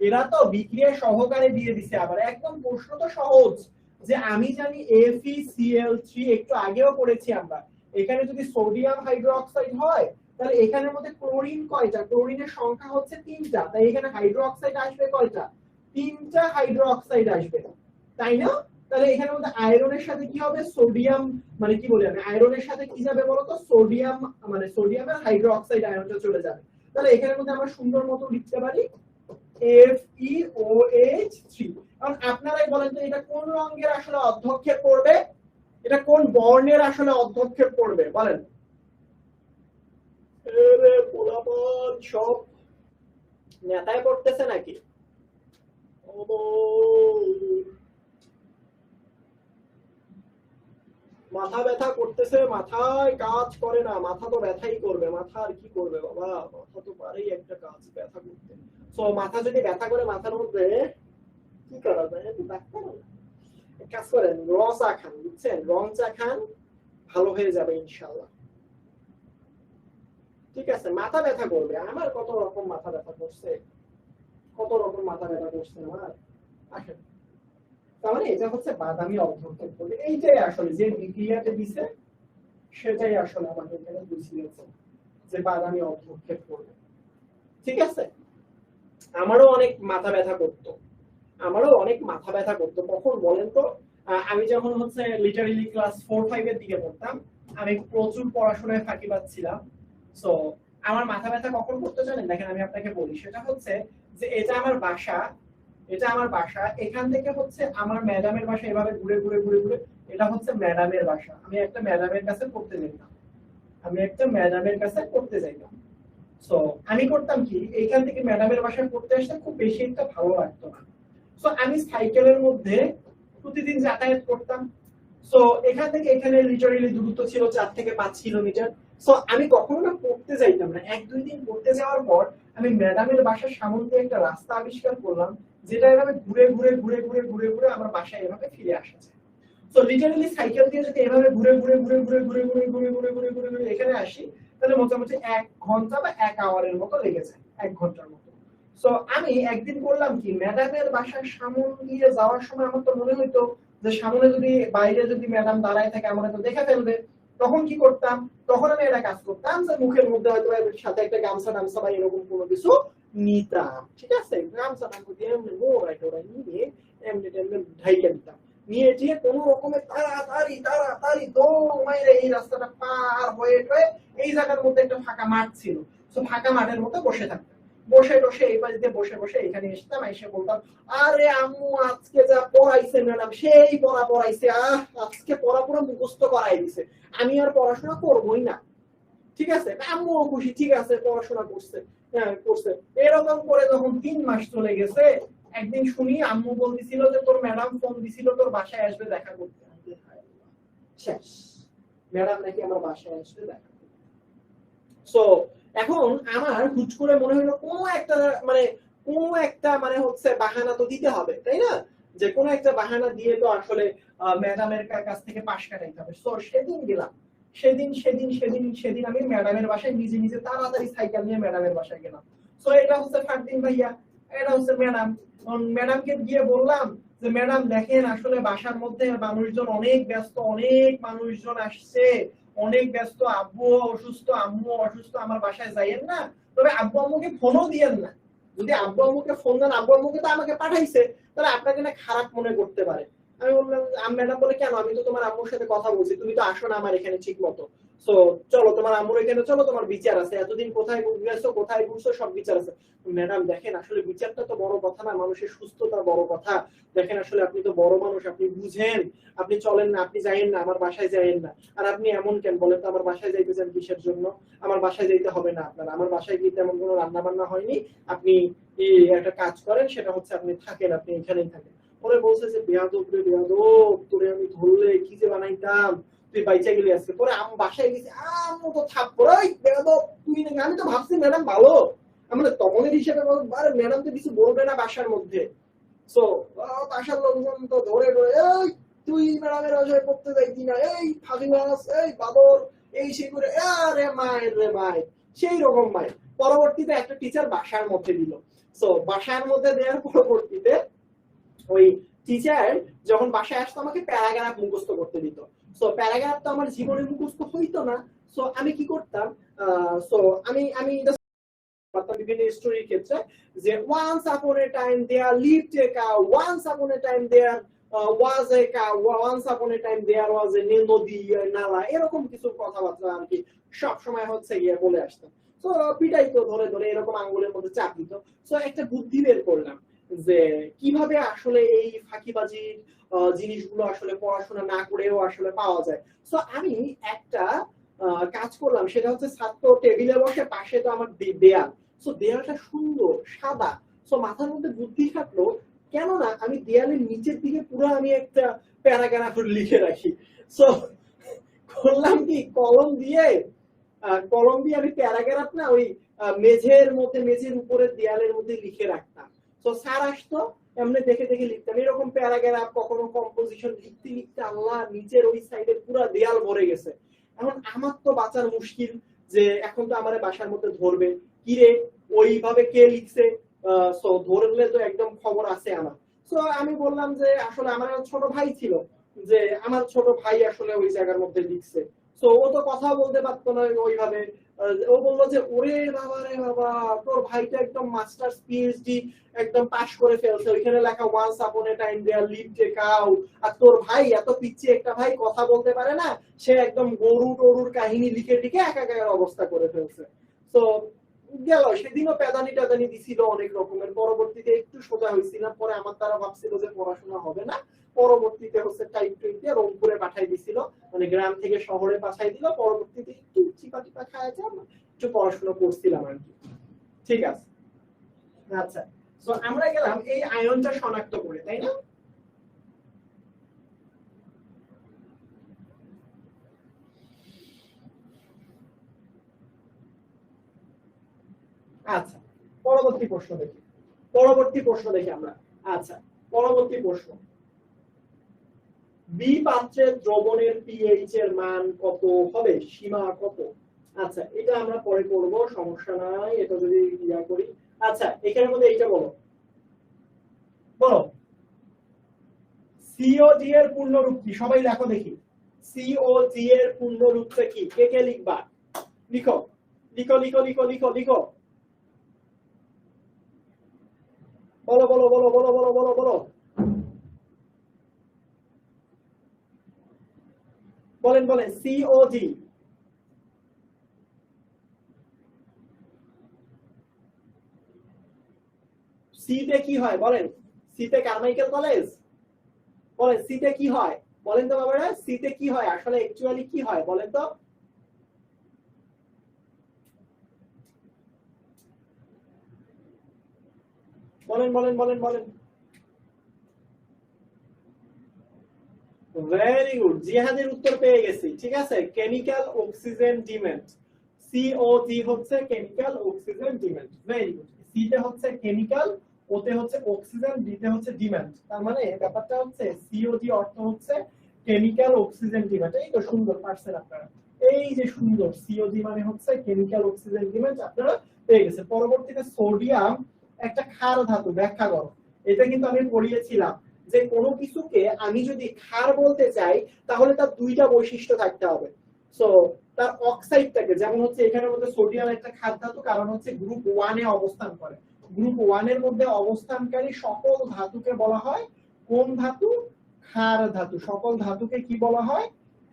এরা তো বিক্রিয়া সহকারে দিয়ে দিছে। আবার একদম প্রশ্ন তো সহজ, যে আমি জানি FeCl3, একটু আগেও পড়েছি আমরা, এখানে যদি সোডিয়াম হাইড্রোক্সাইড হয় তাহলে এখানের মধ্যে ক্লোরিন কয়টা? ক্লোরিনের সংখ্যা হচ্ছে 3টা, তাই এখানে হাইড্রোক্সাইড আসবে কয়টা? 3টা হাইড্রোক্সাইড আসবে, তাই না? তাহলে এখানের মধ্যে আয়রনের সাথে কি হবে? সোডিয়াম, মানে কি বলি আমি, আয়রনের সাথে কি যাবে বলতো? সোডিয়াম, মানে সোডিয়ামের হাইড্রোক্সাইড আয়নটা চলে যাবে। তাহলে এখানের মধ্যে আমরা সুন্দর মতো লিখতে পারি FeOH3। কারণ আপনারাই বলেন তো এটা কোন রঙের আসলে অর্ধক্ষেপ পড়বে? এটা কোন বর্ণের আসলে অর্ধক্ষেপ পড়বে বলেন? সব নেতায় পড়তেছে নাকি? মাথা ব্যথা করতেছে, মাথায় কাজ করে না, মাথা তো ব্যথাই করবে, মাথা আর কি করবে বাবা, মাথা তো পারেই একটা কাজ ব্যথা করতে। তো মাথা যদি ব্যথা করে মাথার মধ্যে কি করা যায়? ডাক্তার কাজ করেন, র চা খান, বুঝছেন? রং চা খান, ভালো হয়ে যাবে ইনশাল্লাহ। ঠিক আছে, মাথা ব্যথা করবে, আমার কত রকম মাথা ব্যথা করছে, কত রকম মাথা ব্যথা করছে আমার। আসেন, তার মানে এটা হচ্ছে বাদামি অর্ধক্ষেপ বলে, এইটাই আসলে যে বিক্রিয়াতে দিছে সেটাই আসলে আমাদের এখানে বুঝিয়েছে যে বাদামি অর্ধক্ষেপ করবে। ঠিক আছে, আমারও অনেক মাথা ব্যথা করতো, আমারও অনেক মাথা ব্যথা করতো। কখন বলেন তো? আমি যখন হচ্ছে লিটারেলি ক্লাস 4-5 এর দিকে পড়তাম, আমি প্রচুর পড়াশোনায় ফাঁকি পাচ্ছিলাম। সো আমার মাথা ব্যথা কখন করতে জানেন? দেখেন আমি আপনাকে বলি, সেটা হচ্ছে যে এটা আমার বাসা, এটা আমার বাসা, এখান থেকে হচ্ছে আমার ম্যাডামের বাসা, এভাবে ঘুরে ঘুরে ঘুরে ঘুরে এটা হচ্ছে ম্যাডামের বাসা। আমি একটা ম্যাডামের কাছে পড়তে যেতাম, আমি একটা ম্যাডামের কাছে পড়তে যাইতাম। সো আমি করতাম কি, এইখান থেকে ম্যাডামের বাসায় পড়তে আসতে খুব বেশি একটা ভালো লাগতো না। সো আমি সাইকেলের মধ্যে প্রতিদিন যাতায়াত করতাম। সো এখান থেকে এখানে লিটারেলি দূরত্ব ছিল 4 থেকে 5 কিলোমিটার। সো আমি কখনো না পড়তে যাইতাম না। 1-2 দিন পড়তে যাওয়ার পর আমি ম্যাডামের বাসার সামনে দিয়ে একটা রাস্তা আবিষ্কার করলাম, যেটা এভাবে ঘুরে ঘুরে ঘুরে ঘুরে ঘুরে ঘুরে আমার বাসায় এভাবে ফিরে আসা যায়। সো লিটারেলি সাইকেল দিয়ে যদি এভাবে ঘুরে ঘুরে ঘুরে ঘুরে ঘুরে ঘুরে ঘুরে ঘুরে ঘুরে ঘুরে ঘুরে এখানে আসি, তাহলে মোটামুটি 1 ঘন্টা বা 1 আওয়ারের মতো লেগে যায়, 1 ঘন্টার মতো। সো আমি একদিন করলাম কি, ম্যাডামের বাসার সামনে দিয়ে যাওয়ার সময় আমার তো মনে হইতো যে সামনে যদি বাইরে যদি ম্যাডাম দাঁড়ায় থাকে আমার তো দেখে ফেলবে। তখন কি করতাম? তখন আমি একটা কাজ করতাম যে মুখের মধ্যে হয়তো সাথে একটা গামছা টামছা বা এরকম কোনো কিছু নিতাম। ঠিক আছে, গামছা টামছা দিয়ে এমনি মোড়াই টোড়াই নিয়ে এমনি এমনি ঢাইকে দিতাম, নিয়ে যেয়ে কোনো রকমের তাড়াতাড়ি তাড়াতাড়ি দৌড় মাইরে এই রাস্তাটা পার হয়ে এই জায়গার মধ্যে একটা ফাঁকা মাঠ ছিল, তো ফাঁকা মাঠের মধ্যে বসে থাকতাম। বসে বসে এই পাশ দিয়ে বসে বসে এখানে আসতাম, এসে বলতাম, আরে আম্মু আজকে যা পড়াইছে ম্যাডাম, সেই পড়া পড়াইছে, আজকে পড়া পুরো মুখস্থ করাই দিছে, আমি আর পড়াশোনা করবোই না। ঠিক আছে, আম্মুও খুশি, ঠিক আছে পড়াশোনা করছে, হ্যাঁ করছে। এরকম করে যখন 3 মাস চলে গেছে, একদিন শুনি আম্মু বলতেছিল যে তোর ম্যাডাম ফোন দিছিল তোর বাসায় আসবে দেখা করতে। শেষ, ম্যাডাম নাকি আমার বাসায় আসবে দেখা করতে। সো এখন আমার হুট করে মনে হলো কোনো একটা মানে হচ্ছে বাহানা তো দিতে হবে, তাই না? যে কোনো একটা বাহানা দিয়ে তো আসলে ম্যাডামের কাছ থেকে পাশ কাটাইতে হবে। সো সেদিন গেলাম, সেদিন আমি ম্যাডামের বাসায় নিজে নিজে তাড়াতাড়ি সাইকেল নিয়ে ম্যাডামের বাসায় গেলাম। সো এটা হচ্ছে ফারদিন ভাইয়া, এটা হচ্ছে ম্যাডাম। ম্যাডামকে গিয়ে বললাম যে ম্যাডাম দেখেন আসলে বাসার মধ্যে মানুষজন অনেক ব্যস্ত, অনেক মানুষজন আসছে, অনেক ব্যস্ত, আব্বু অসুস্থ, আম্মু অসুস্থ, আমার বাসায় যাইয়েন না, তবে আব্বু আম্মুকে ফোনও দিয়েন না। যদি আব্বু আম্মুকে ফোন দেন, আব্বু আম্মুকে তো আমাকে পাঠাইছে, তাহলে আপনাকে না খারাপ মনে করতে পারে। আমি বললাম, ম্যাডাম বলে কেন, আমি তো তোমার আম্মুর সাথে কথা বলছি, তুমি তো আসো না আমার এখানে ঠিক মতো। সো চলো তোমার আম্মুর এখানে চলো, তোমার বিচার আছে, এতদিন কোথায় গেছো কোথায় ঘুরছো সব বিচার আছে। ম্যাডাম দেখেন আসলে বিচারটা তো বড় কথা না, মানুষের সুস্থতা বড় কথা। দেখেন আসলে আপনি তো বড় মানুষ, আপনি বুঝেন, আপনি চলেন না, আপনি যাইেন না, আমার বাসায় যাইেন না। আর আপনি এমন কেন বলেন তো, আমার বাসায় যাইতে চান কিসের জন্য? আমার বাসায় যাইতে হবে না আপনার, আমার বাসায় গিয়ে তেমন কোনো রান্না বান্না হয়নি, আপনি একটা কাজ করেন, সেটা হচ্ছে আপনি থাকেন, আপনি এখানেই থাকেন। পরে বলছে যে বেয়াদব রে বেয়াদব, তোরে আমি ধরলে কি যে বানাইতাম, তুই বাইচা গেলি আজকে। পরে আমি বাসায় গেছি, আম্মু তো থাপ্পড়, ওই বেয়াদব তুই নাকি, আমি তো ভাবছি ম্যাডাম ভালো, আমরা তমনের হিসেবে আরে ম্যাডাম তো কিছু বলবে না বাসার মধ্যে। সো বাসার লোকজন তো ধরে ধরে, এই তুই ম্যাডামের বাসায় পড়তে যাইতি না, এই ফাঁকিবাজ, এই বাদর, এই সেই করে, আরে মায়ের রে মায়ের, সেই রকম মায়ের। পরবর্তীতে একটা টিচার বাসার মধ্যে দিল। সো বাসার মধ্যে দেওয়ার পরবর্তীতে ওই টিচার যখন বাসায় আসতো আমাকে প্যারাগ্রাফ মুখস্থ করতে দিত। সো প্যারাগ্রাফ তো আমার জীবনে মুখস্থ হইতো না। সো আমি কি করতাম, সো আমি আমি বিভিন্ন স্টোরির ক্ষেত্রে যে once upon a time there lived a cow, once upon a time there was a cow, once upon a time there was a নদী নালা, এরকম কিছু কথাবার্তা আর কি সব সময় হচ্ছে গিয়ে বলে আসতাম। তো পিটাই তো ধরে ধরে এরকম আঙ্গুলের মধ্যে চাপ দিত। তো একটা বুদ্ধি বের করলাম যে কিভাবে আসলে এই ফাঁকিবাজি জিনিসগুলো আসলে পড়াশোনা না করেও আসলে পাওয়া যায়। তো আমি একটা কাজ করলাম, সেটা হচ্ছে ছাত্র টেবিলে বসে, পাশে তো আমার দেয়াল, সো দেয়ালটা সুন্দর সাদা। সো মাথার মধ্যে বুদ্ধি থাকলো কেননা আমি দেয়ালের নিচের দিকে পুরো আমি একটা প্যারাগ্রাফ লিখে রাখি। সো করলাম কি, কলম দিয়ে আমি প্যারাগ্রাফ না ওই মেঝের মধ্যে, মেঝের উপরে দেয়ালের মধ্যে লিখে রাখতাম। তো স্যার আসতো, এমনি দেখে দেখে লিখতাম এরকম প্যারাগ্রাফ, কখনো কম্পোজিশন লিখতে লিখতে আল্লাহ নিচের ওই সাইডে পুরো দেয়াল ভরে গেছে। এখন আমার তো বাঁচার মুশকিল, যে এখন তো আমার বাসার মধ্যে ধরবে, কিরে ওইভাবে কে লিখছে, সো ধরলে তো একদম খবর আছে আমার। সো আমি বললাম যে আসলে আমার ছোট ভাই ছিল, যে আমার ছোট ভাই আসলে ওই জায়গার মধ্যে লিখছে। তো ও তো কথা বলতে পারতো না ওইভাবে। ও বললো যে ওরে বাবা রে বাবা, তোর ভাইটা একদম মাস্টার্স পিএইচডি একদম পাশ করে ফেলছে, ওইখানে লেখা once upon a time there lived a cow, আর তোর ভাই এত পিচ্ছি একটা ভাই কথা বলতে পারে না, সে একদম গরু টরুর কাহিনী লিখে লিখে একাকার অবস্থা করে ফেলছে। তো গেল, সেদিনও পেদানি টেদানি দিছিল অনেক রকমের, পরবর্তীতে একটু সোজা হয়েছিলাম, পরে আমার তারা ভাবছিল যে পড়াশোনা হবে না, পরবর্তীতে হচ্ছে টাইপ টুইতে রংপুরে পাঠাই দিছিল, মানে গ্রাম থেকে শহরে পাঠাই দিল, পরবর্তীতে একটু চিপা টিপা খাওয়া একটু পড়াশোনা করছিলাম আর কি। ঠিক আছে, আচ্ছা। তো আমরা গেলাম এই আয়নটা শনাক্ত করে, তাই না? আচ্ছা, পরবর্তী প্রশ্ন দেখি, আমরা। আচ্ছা, পরবর্তী প্রশ্ন, বি পাত্রের দ্রবণের পিএইচ এর মান কত হবে, সীমা কত? আচ্ছা, এটা আমরা পরে করব, সমস্যা নাই, এটা যদি ইয়া করি। আচ্ছা, এখানের মধ্যে এইটা বলো, বলো সিওজি এর পূর্ণরূপ কি? সবাই লেখো দেখি, সিওজি এর পূর্ণরূপটা কি? কে কে লিখবা? লিখো লিখো লিখো লিখো লিখো লিখো, বলো বলো বলো বলো বলো বলো বলো, বলেন বলেন, সিওজি। সিতে কি হয় বলেন? সিতে কারমাইকেল কলেজ? বলেন সিতে কি হয়? বলেন তো বাবারা, সিতে কি হয় আসলে, অ্যাকচুয়ালি কি হয় বলেন তো? বলেন বলেন বলেন বলেন। ভেরি গুড, জিহাদের উত্তর পেয়ে গেছি। ঠিক আছে, কেমিক্যাল অক্সিজেন ডিমান্ড, সিওজি হচ্ছে chemical oxygen demand. Very good, সিতে হচ্ছে কেমিক্যাল, ওতে হচ্ছে অক্সিজেন, ডিতে হচ্ছে ডিমান্ড। তার মানে ব্যাপারটা হচ্ছে সিওজি অর্থ হচ্ছে কেমিক্যাল অক্সিজেন ডিমান্ড। এই তো সুন্দর পারছেন আপনারা, এই যে সুন্দর, সিওজি মানে হচ্ছে কেমিক্যাল অক্সিজেন ডিমান্ড, আপনারা পেয়ে গেছে। পরবর্তীতে সোডিয়াম একটা ক্ষার ধাতু, ব্যাখ্যা করো। এটা কিন্তু আমি পড়িয়েছিলাম যে কোনো কিছুকে আমি যদি ক্ষার বলতে চাই তাহলে তার দুইটা বৈশিষ্ট্য থাকতে হবে। সো তার অক্সাইডটাকে, যেমন হচ্ছে এখানের মধ্যে সোডিয়াম একটা ক্ষার ধাতু, কারণ হচ্ছে গ্রুপ 1 এ অবস্থান করে। গ্রুপ 1 এর মধ্যে অবস্থানকারী সকল ধাতুকে বলা হয় কোন ধাতু? ক্ষার ধাতু। সকল ধাতুকে কি বলা হয়?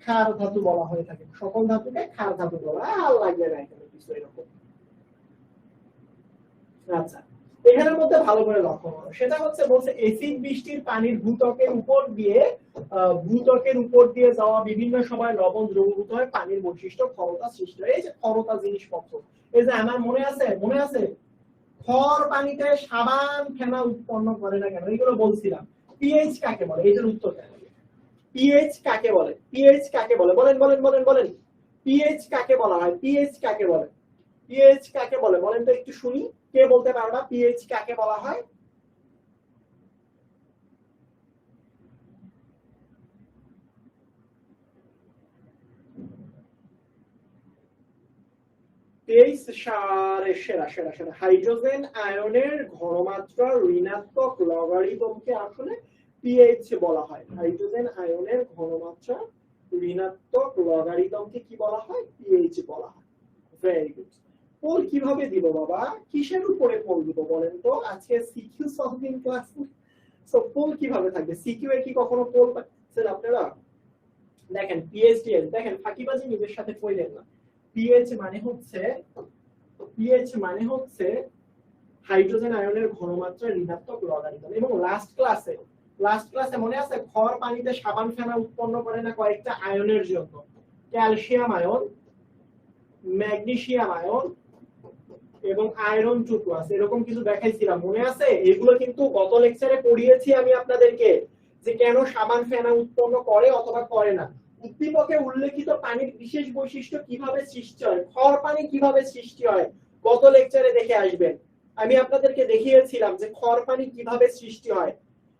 ক্ষার ধাতু বলা হয়ে থাকে। সকল ধাতুকে ক্ষার ধাতু বলা হয়। আর লাগবে না এখানে কিছু এরকম। আচ্ছা, এখানের মধ্যে ভালো করে লক্ষ্য করো, সেটা হচ্ছে বলছে এসিড বৃষ্টির পানির ভূত্বকের উপর দিয়ে যাওয়া বিভিন্ন সময় লবণ দ্রবীভূত হয়, পানির বৈশিষ্ট্য ক্ষরতা সৃষ্টি হয়। এই যে ক্ষরতা জিনিসপত্র, এই যে আমার মনে আছে, মনে আছে খর পানিতে সাবান ফেনা উৎপন্ন করে না কেন, এগুলো বলছিলাম। পিএইচ কাকে বলে, এটার উত্তর দেন। পিএইচ কাকে বলে? পিএইচ কাকে বলে? বলেন বলেন বলেন বলেন, পিএইচ কাকে বলা হয়? পিএইচ কাকে বলে? পিএইচ কাকে বলে বলেন তো একটু শুনি, কে বলতে পারবা পিএইচ কাকে বলা হয়? তেইশ সারে সেরা সেরা সেরা, হাইড্রোজেন আয়নের ঘনমাত্রা ঋণাত্মক লগারিদমকে আসলে পিএইচ বলা হয়। হাইড্রোজেন আয়নের ঘনমাত্রা ঋণাত্মক লগারিদমকে কি বলা হয়? পিএইচ বলা হয়। Very good. পোল কিভাবে দিব বাবা? কিসের উপরে পোল দিব বলেন তো? আজকে CQ solving class. So poll কিভাবে থাকবে? সিকিউ এর কি কখনো পোল পাচ্ছেন আপনারা? দেখেন পিএইচডিএস, দেখেন ফাঁকিবাজি নিজের সাথে কইলেন না। পিএইচ মানে হচ্ছে হাইড্রোজেন আয়নের ঘনমাত্রা ঋণাত্মক লগারিদম। এবং লাস্ট ক্লাসে মনে আছে ক্ষর পানিতে সাবান ফেনা উৎপন্ন করে না কয়েকটা আয়নের জন্য? ক্যালসিয়াম আয়ন, ম্যাগনেসিয়াম আয়ন এবং আয়রন 2+, এরকম কিছু দেখাইছিলাম, মনে আছে? এগুলো কিন্তু গত লেকচারে পড়িয়েছি আমি আপনাদেরকে, যে কেন সাবান ফেনা উৎপন্ন করে অথবা করে না। উদ্দীপকে উল্লেখিত পানির বিশেষ বৈশিষ্ট্য কিভাবে সৃষ্টি হয়, ক্ষর পানি কিভাবে সৃষ্টি হয়, গত লেকচারে দেখে আসবেন। আমি আপনাদেরকে দেখিয়েছিলাম যে ক্ষর পানি কিভাবে সৃষ্টি হয়,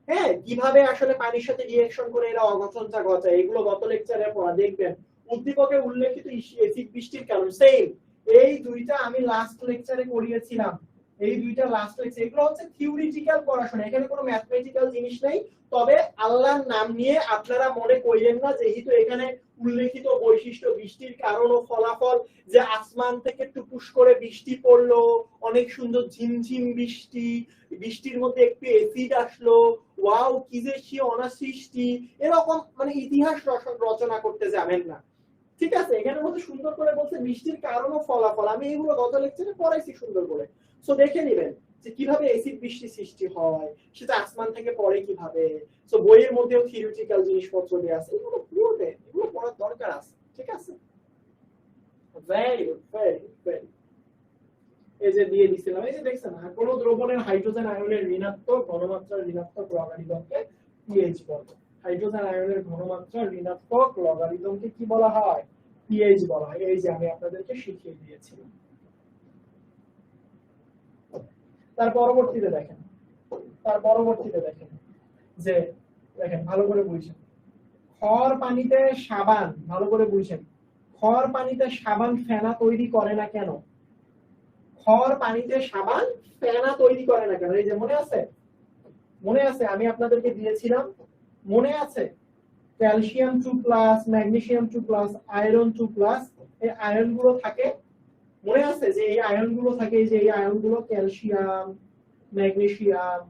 হ্যাঁ, কিভাবে আসলে পানির সাথে রিঅ্যাকশন করে এরা অঘটনটা ঘটায়, এগুলো গত লেকচারে পড়া দেখবেন। উদ্দীপকে উল্লেখিত এসিড বৃষ্টির কারণ সেম, এই দুইটা আমি লাস্ট লেকচারে করিয়েছিলাম। এই দুইটা লাস্ট লেকচার, এগুলো হচ্ছে থিওরিটিক্যাল পড়াশোনা, এখানে কোনো ম্যাথমেটিক্যাল জিনিস নাই। তবে আল্লাহর নাম নিয়ে আপনারা মনে করিয়েন না যেহেতু এখানে উল্লেখিত বৈশিষ্ট্য বৃষ্টির কারণ ও ফলাফল, যে আসমান থেকে টুপুস করে বৃষ্টি পড়লো, অনেক সুন্দর ঝিমঝিম বৃষ্টি, বৃষ্টির মধ্যে একটু এসিড আসলো, ওয়াও কি যে সে অনাসৃষ্টি, এরকম মানে ইতিহাস রচনা করতে যাবেন না, ঠিক আছে? এখানের মধ্যে সুন্দর করে বলছে বৃষ্টির কারণ ও ফলাফল, আমি এগুলো গত লেকচারে পড়াইছি সুন্দর করে। সো দেখে নেবেন যে কিভাবে এসিড বৃষ্টি সৃষ্টি হয়, সেটা আসমান থেকে পড়ে কিভাবে। সো বইয়ের মধ্যেও থিওরিটিক্যাল জিনিসপত্র দেয়া আছে, এগুলো পড়বেন, এগুলো পড়ার দরকার আছে, ঠিক আছে? Very good, very good, very good. এই যে দিয়ে দিছিলাম, এই যে দেখছেন না, কোন দ্রবণের হাইড্রোজেন আয়নের ঋণাত্মক ঘনমাত্রা ঋণাত্মক লগারিদমকে পিএইচ বলে। হাইড্রোজেন আয়নের ঘনমাত্রা ঋণাত্মক লগারিদমকে কি বলা হয়? পিএইচ বলা হয়। এই যে আমি আপনাদেরকে শিখিয়ে দিয়েছিলাম। তার পরবর্তীতে দেখেন যে দেখেন ভালো করে বুঝছেন, ক্ষর পানিতে সাবান, ভালো করে বুঝছেন, ক্ষর পানিতে সাবান ফেনা তৈরি করে না কেন? ক্ষর পানিতে সাবান ফেনা তৈরি করে না কেন? এই যে মনে আছে আমি আপনাদেরকে দিয়েছিলাম, মনে আছে? ক্যালসিয়াম 2+, ম্যাগনেসিয়াম 2+, আয়রন 2+, এই আয়নগুলো থাকে, মনে আছে যে এই আয়নগুলো থাকে, এই যে এই আয়নগুলো ক্যালসিয়াম, ম্যাগনেসিয়াম,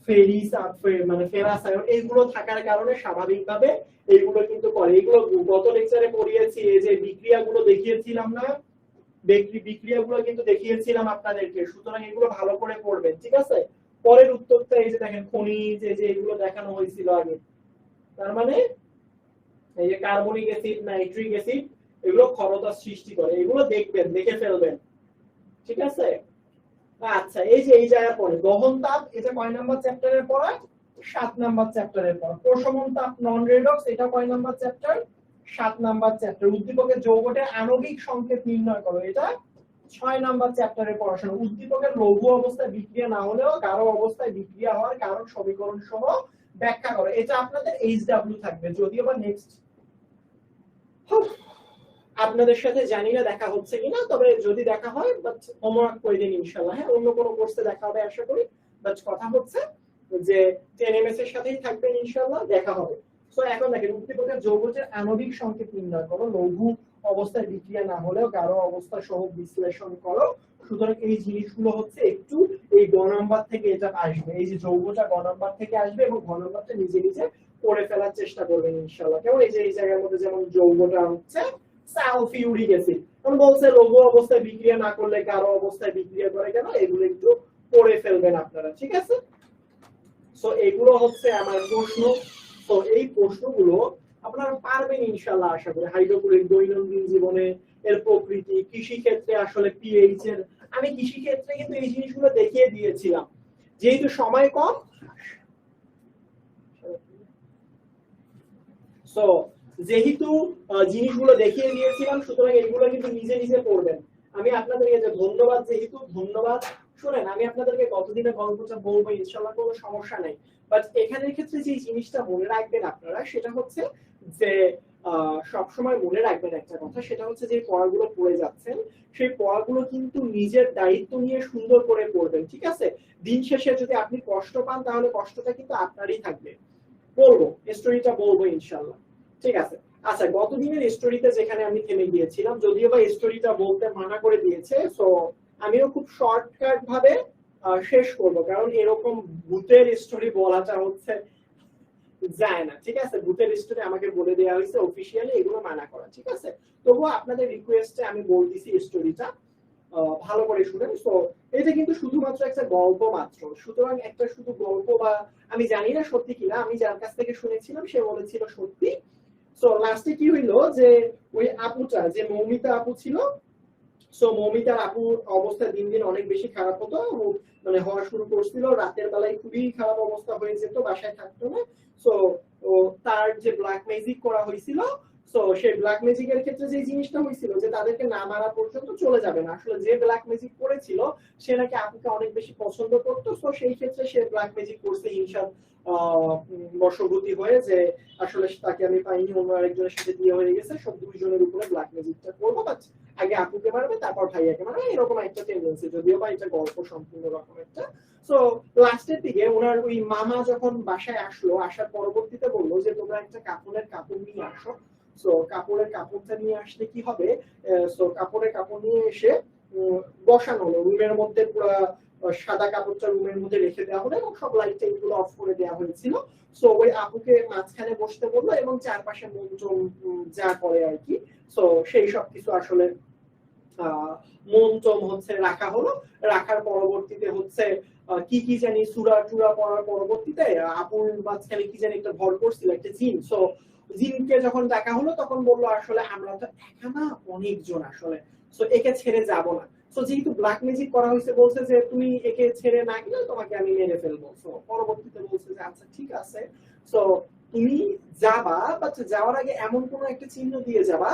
ফেরিস মানে ফেরাস আয়ন, এইগুলো থাকার কারণে স্বাভাবিকভাবে এইগুলো কিন্তু করে। এগুলো গত লেকচারে পড়িয়েছি, এই যে বিক্রিয়াগুলো দেখিয়েছিলাম না, বিক্রিয়াগুলো কিন্তু দেখিয়েছিলাম আপনাদেরকে, সুতরাং এগুলো ভালো করে পড়বেন, ঠিক আছে? পরের উত্তরটা এই যে দেখেন খনিজ, এই যে এগুলো দেখানো হয়েছিল আগে, তার মানে এই যে কার্বনিক অ্যাসিড, নাইট্রিক অ্যাসিড, এগুলো ক্ষরতা সৃষ্টি করে, এগুলো দেখবেন, দেখে ফেলবেন, ঠিক আছে? আচ্ছা, এই যে এই জায়গায় পড়ে দহন তাপ, এটা কয় নাম্বার চ্যাপ্টারের পড়া? 7 নাম্বার চ্যাপ্টারের পড়া। প্রশমন তাপ নন রেডক্স, এটা কয় নাম্বার চ্যাপ্টার? 7 number chapter. উদ্দীপকের যৌগটির আণবিক সংকেত নির্ণয় করো, এটা 6 নাম্বার চ্যাপ্টারের পড়াশোনা। উদ্দীপকের লঘু অবস্থায় বিক্রিয়া না হলেও গাঢ় অবস্থায় বিক্রিয়া হওয়ার কারণ সমীকরণ সহ ব্যাখ্যা করো, এটা আপনাদের এইচডব্লিউ থাকবে, যদিও বা নেক্সট আপনাদের সাথে জানি না দেখা হচ্ছে কিনা, তবে যদি দেখা হয় বাট হোমওয়ার্ক করে দিন ইনশাআল্লাহ, হ্যাঁ, অন্য কোনো কোর্সে দেখা হবে আশা করি, বাট কথা হচ্ছে যে 10ms এর সাথেই থাকবেন ইনশাআল্লাহ, দেখা হবে। সো এখন দেখেন উদ্দীপকের যৌগটির আণবিক সংকেত নির্ণয় করো, লঘু অবস্থায় বিক্রিয়া না হলেও গাঢ় অবস্থা সহ বিশ্লেষণ করো। সুতরাং এই জিনিসগুলো হচ্ছে একটু এই গ নাম্বার থেকে এটা আসবে, এই যে যৌগটা গ নাম্বার থেকে আসবে এবং ঘ নাম্বারটা নিজে নিজে করে ফেলার চেষ্টা করবেন ইনশাআল্লাহ। কেমন? এই যে এই জায়গার মধ্যে যেমন যৌগটা হচ্ছে সালফিউরিক অ্যাসিড, এখন বলছে লঘু অবস্থায় বিক্রিয়া না করলে গাঢ় অবস্থায় বিক্রিয়া করে কেন, এগুলো একটু পড়ে ফেলবেন আপনারা, ঠিক আছে? সো এগুলো হচ্ছে আমার প্রশ্ন। তো এই প্রশ্নগুলো আপনারা পারবেন ইনশাআল্লাহ আশা করি। হাইড্রোক্লোরিক দৈনন্দিন জীবনে এর প্রকৃতি, কৃষি ক্ষেত্রে আসলে পিএইচ এর, আমি কৃষি ক্ষেত্রে কিন্তু এই জিনিসগুলো দেখিয়ে দিয়েছিলাম, যেহেতু সময় কম। সো যেহেতু জিনিসগুলো দেখিয়ে দিয়েছিলাম, সুতরাং এগুলো কিন্তু নিজে নিজে পড়বেন। আমি আপনাদেরকে যে ধন্যবাদ, যেহেতু ধন্যবাদ, শুনেন আমি আপনাদেরকে কতদিনের গল্পটা বলবো ইনশাআল্লাহ, কোনো সমস্যা নেই, বাট এখানের ক্ষেত্রে যে জিনিসটা মনে রাখবেন আপনারা, সেটা হচ্ছে যে সব সময় মনে রাখবেন একটা কথা, সেটা হচ্ছে যে পড়াগুলো পড়ে যাচ্ছেন, সেই পড়াগুলো কিন্তু নিজের দায়িত্ব নিয়ে সুন্দর করে পড়বেন, ঠিক আছে? দিন শেষে যদি আপনি কষ্ট পান তাহলে কষ্টটা কিন্তু আপনারই থাকবে। বলবো স্টোরিটা বলবো ইনশাআল্লাহ, ঠিক আছে? আচ্ছা, গতদিনের স্টোরিতে যেখানে আমি থেমে গিয়েছিলাম, যদিও বা স্টোরিটা বলতে মানা করে দিয়েছে, সো আমিও খুব শর্টকাট ভাবে শেষ করব, কারণ এরকম ভূতের স্টোরি বলাটা হচ্ছে যায় না, ঠিক আছে? ভূতের স্টোরি আমাকে বলে দেওয়া হয়েছে অফিসিয়ালি, এগুলো মানা করা, ঠিক আছে? তবুও আপনাদের রিকোয়েস্টে আমি বলতেছি স্টোরিটা ভালো করে শুনেন। তো এটা কিন্তু শুধুমাত্র একটা গল্প মাত্র, সুতরাং একটা শুধু গল্প, বা আমি জানি না সত্যি কিনা, আমি যার কাছ থেকে শুনেছিলাম সে বলেছিল সত্যি। সো লাস্টে কি হইলো যে ওই আপুটা, যে মৌমিতা আপু ছিল, সো মৌমিতার আপুর অবস্থা দিন দিন অনেক বেশি খারাপ হতো, মানে হওয়া শুরু করছিল, রাতের বেলায় খুবই খারাপ অবস্থা হয়ে যেত, বাসায় থাকতো না। সো তার যে ব্ল্যাক ম্যাজিক করা হয়েছিল, সো সেই ব্ল্যাক ম্যাজিকের ক্ষেত্রে যে জিনিসটা হয়েছিল যে তাদেরকে না মারা পর্যন্ত চলে যাবে না, আসলে যে ব্ল্যাক ম্যাজিক করেছিল সে নাকি আপুকে অনেক বেশি পছন্দ করতো, সো সেই ক্ষেত্রে সে ব্ল্যাক ম্যাজিক করছে হিংসার বশবর্তী হয়ে, যে আসলে তাকে আমি পাইনি, অন্য আরেকজনের সাথে বিয়ে হয়ে গেছে, সব দুইজনের উপরে ব্ল্যাক ম্যাজিকটা করবো, বাট আগে আপুকে মারবে তারপর ভাইয়াকে মারবে, এরকম একটা টেন্ডেন্সি, যদিও বা এটা গল্প সম্পূর্ণ রকম একটা। সো লাস্টের দিকে ওনার ওই মামা যখন বাসায় আসলো, আসার পরবর্তীতে বললো যে তোমরা একটা কাপড়ের কাপড় নিয়ে আসো। সো কাপড়ের কাপড়টা নিয়ে আসলে কি হবে, সো কাপড়ের কাপড় নিয়ে এসে বসানো হলো রুমের মধ্যে, পুরো সাদা কাপড়টা রুমের মধ্যে রেখে দেওয়া হলো এবং সব লাইট টাইট গুলো অফ করে দেওয়া হয়েছিল। সো ওই আপুকে মাঝখানে বসতে বললো এবং চারপাশে মন্ত্রম যা করে আর কি, সো সেই সব কিছু আসলে মন্ত্রম হচ্ছে রাখা হলো। রাখার পরবর্তীতে হচ্ছে কি কি জানি সূরা টুরা পড়ার পরবর্তীতে আপুর মাঝখানে কি জানি একটা ভর করছিল একটা জিন। সো জিনকে যখন দেখা হলো তখন বললো আসলে আমরা তো একা না, অনেকজন আসলে, সো একে ছেড়ে যাব না। সো যেহেতু ব্ল্যাক ম্যাজিক করা হয়েছে, বলছে যে তুমি একে ছেড়ে না গেলে তোমাকে আমি মেরে ফেলবো। সো পরবর্তীতে বলছে যে আচ্ছা ঠিক আছে, সো তুমি যাবা, বাট যাওয়ার আগে এমন কোন একটা চিহ্ন দিয়ে যাবা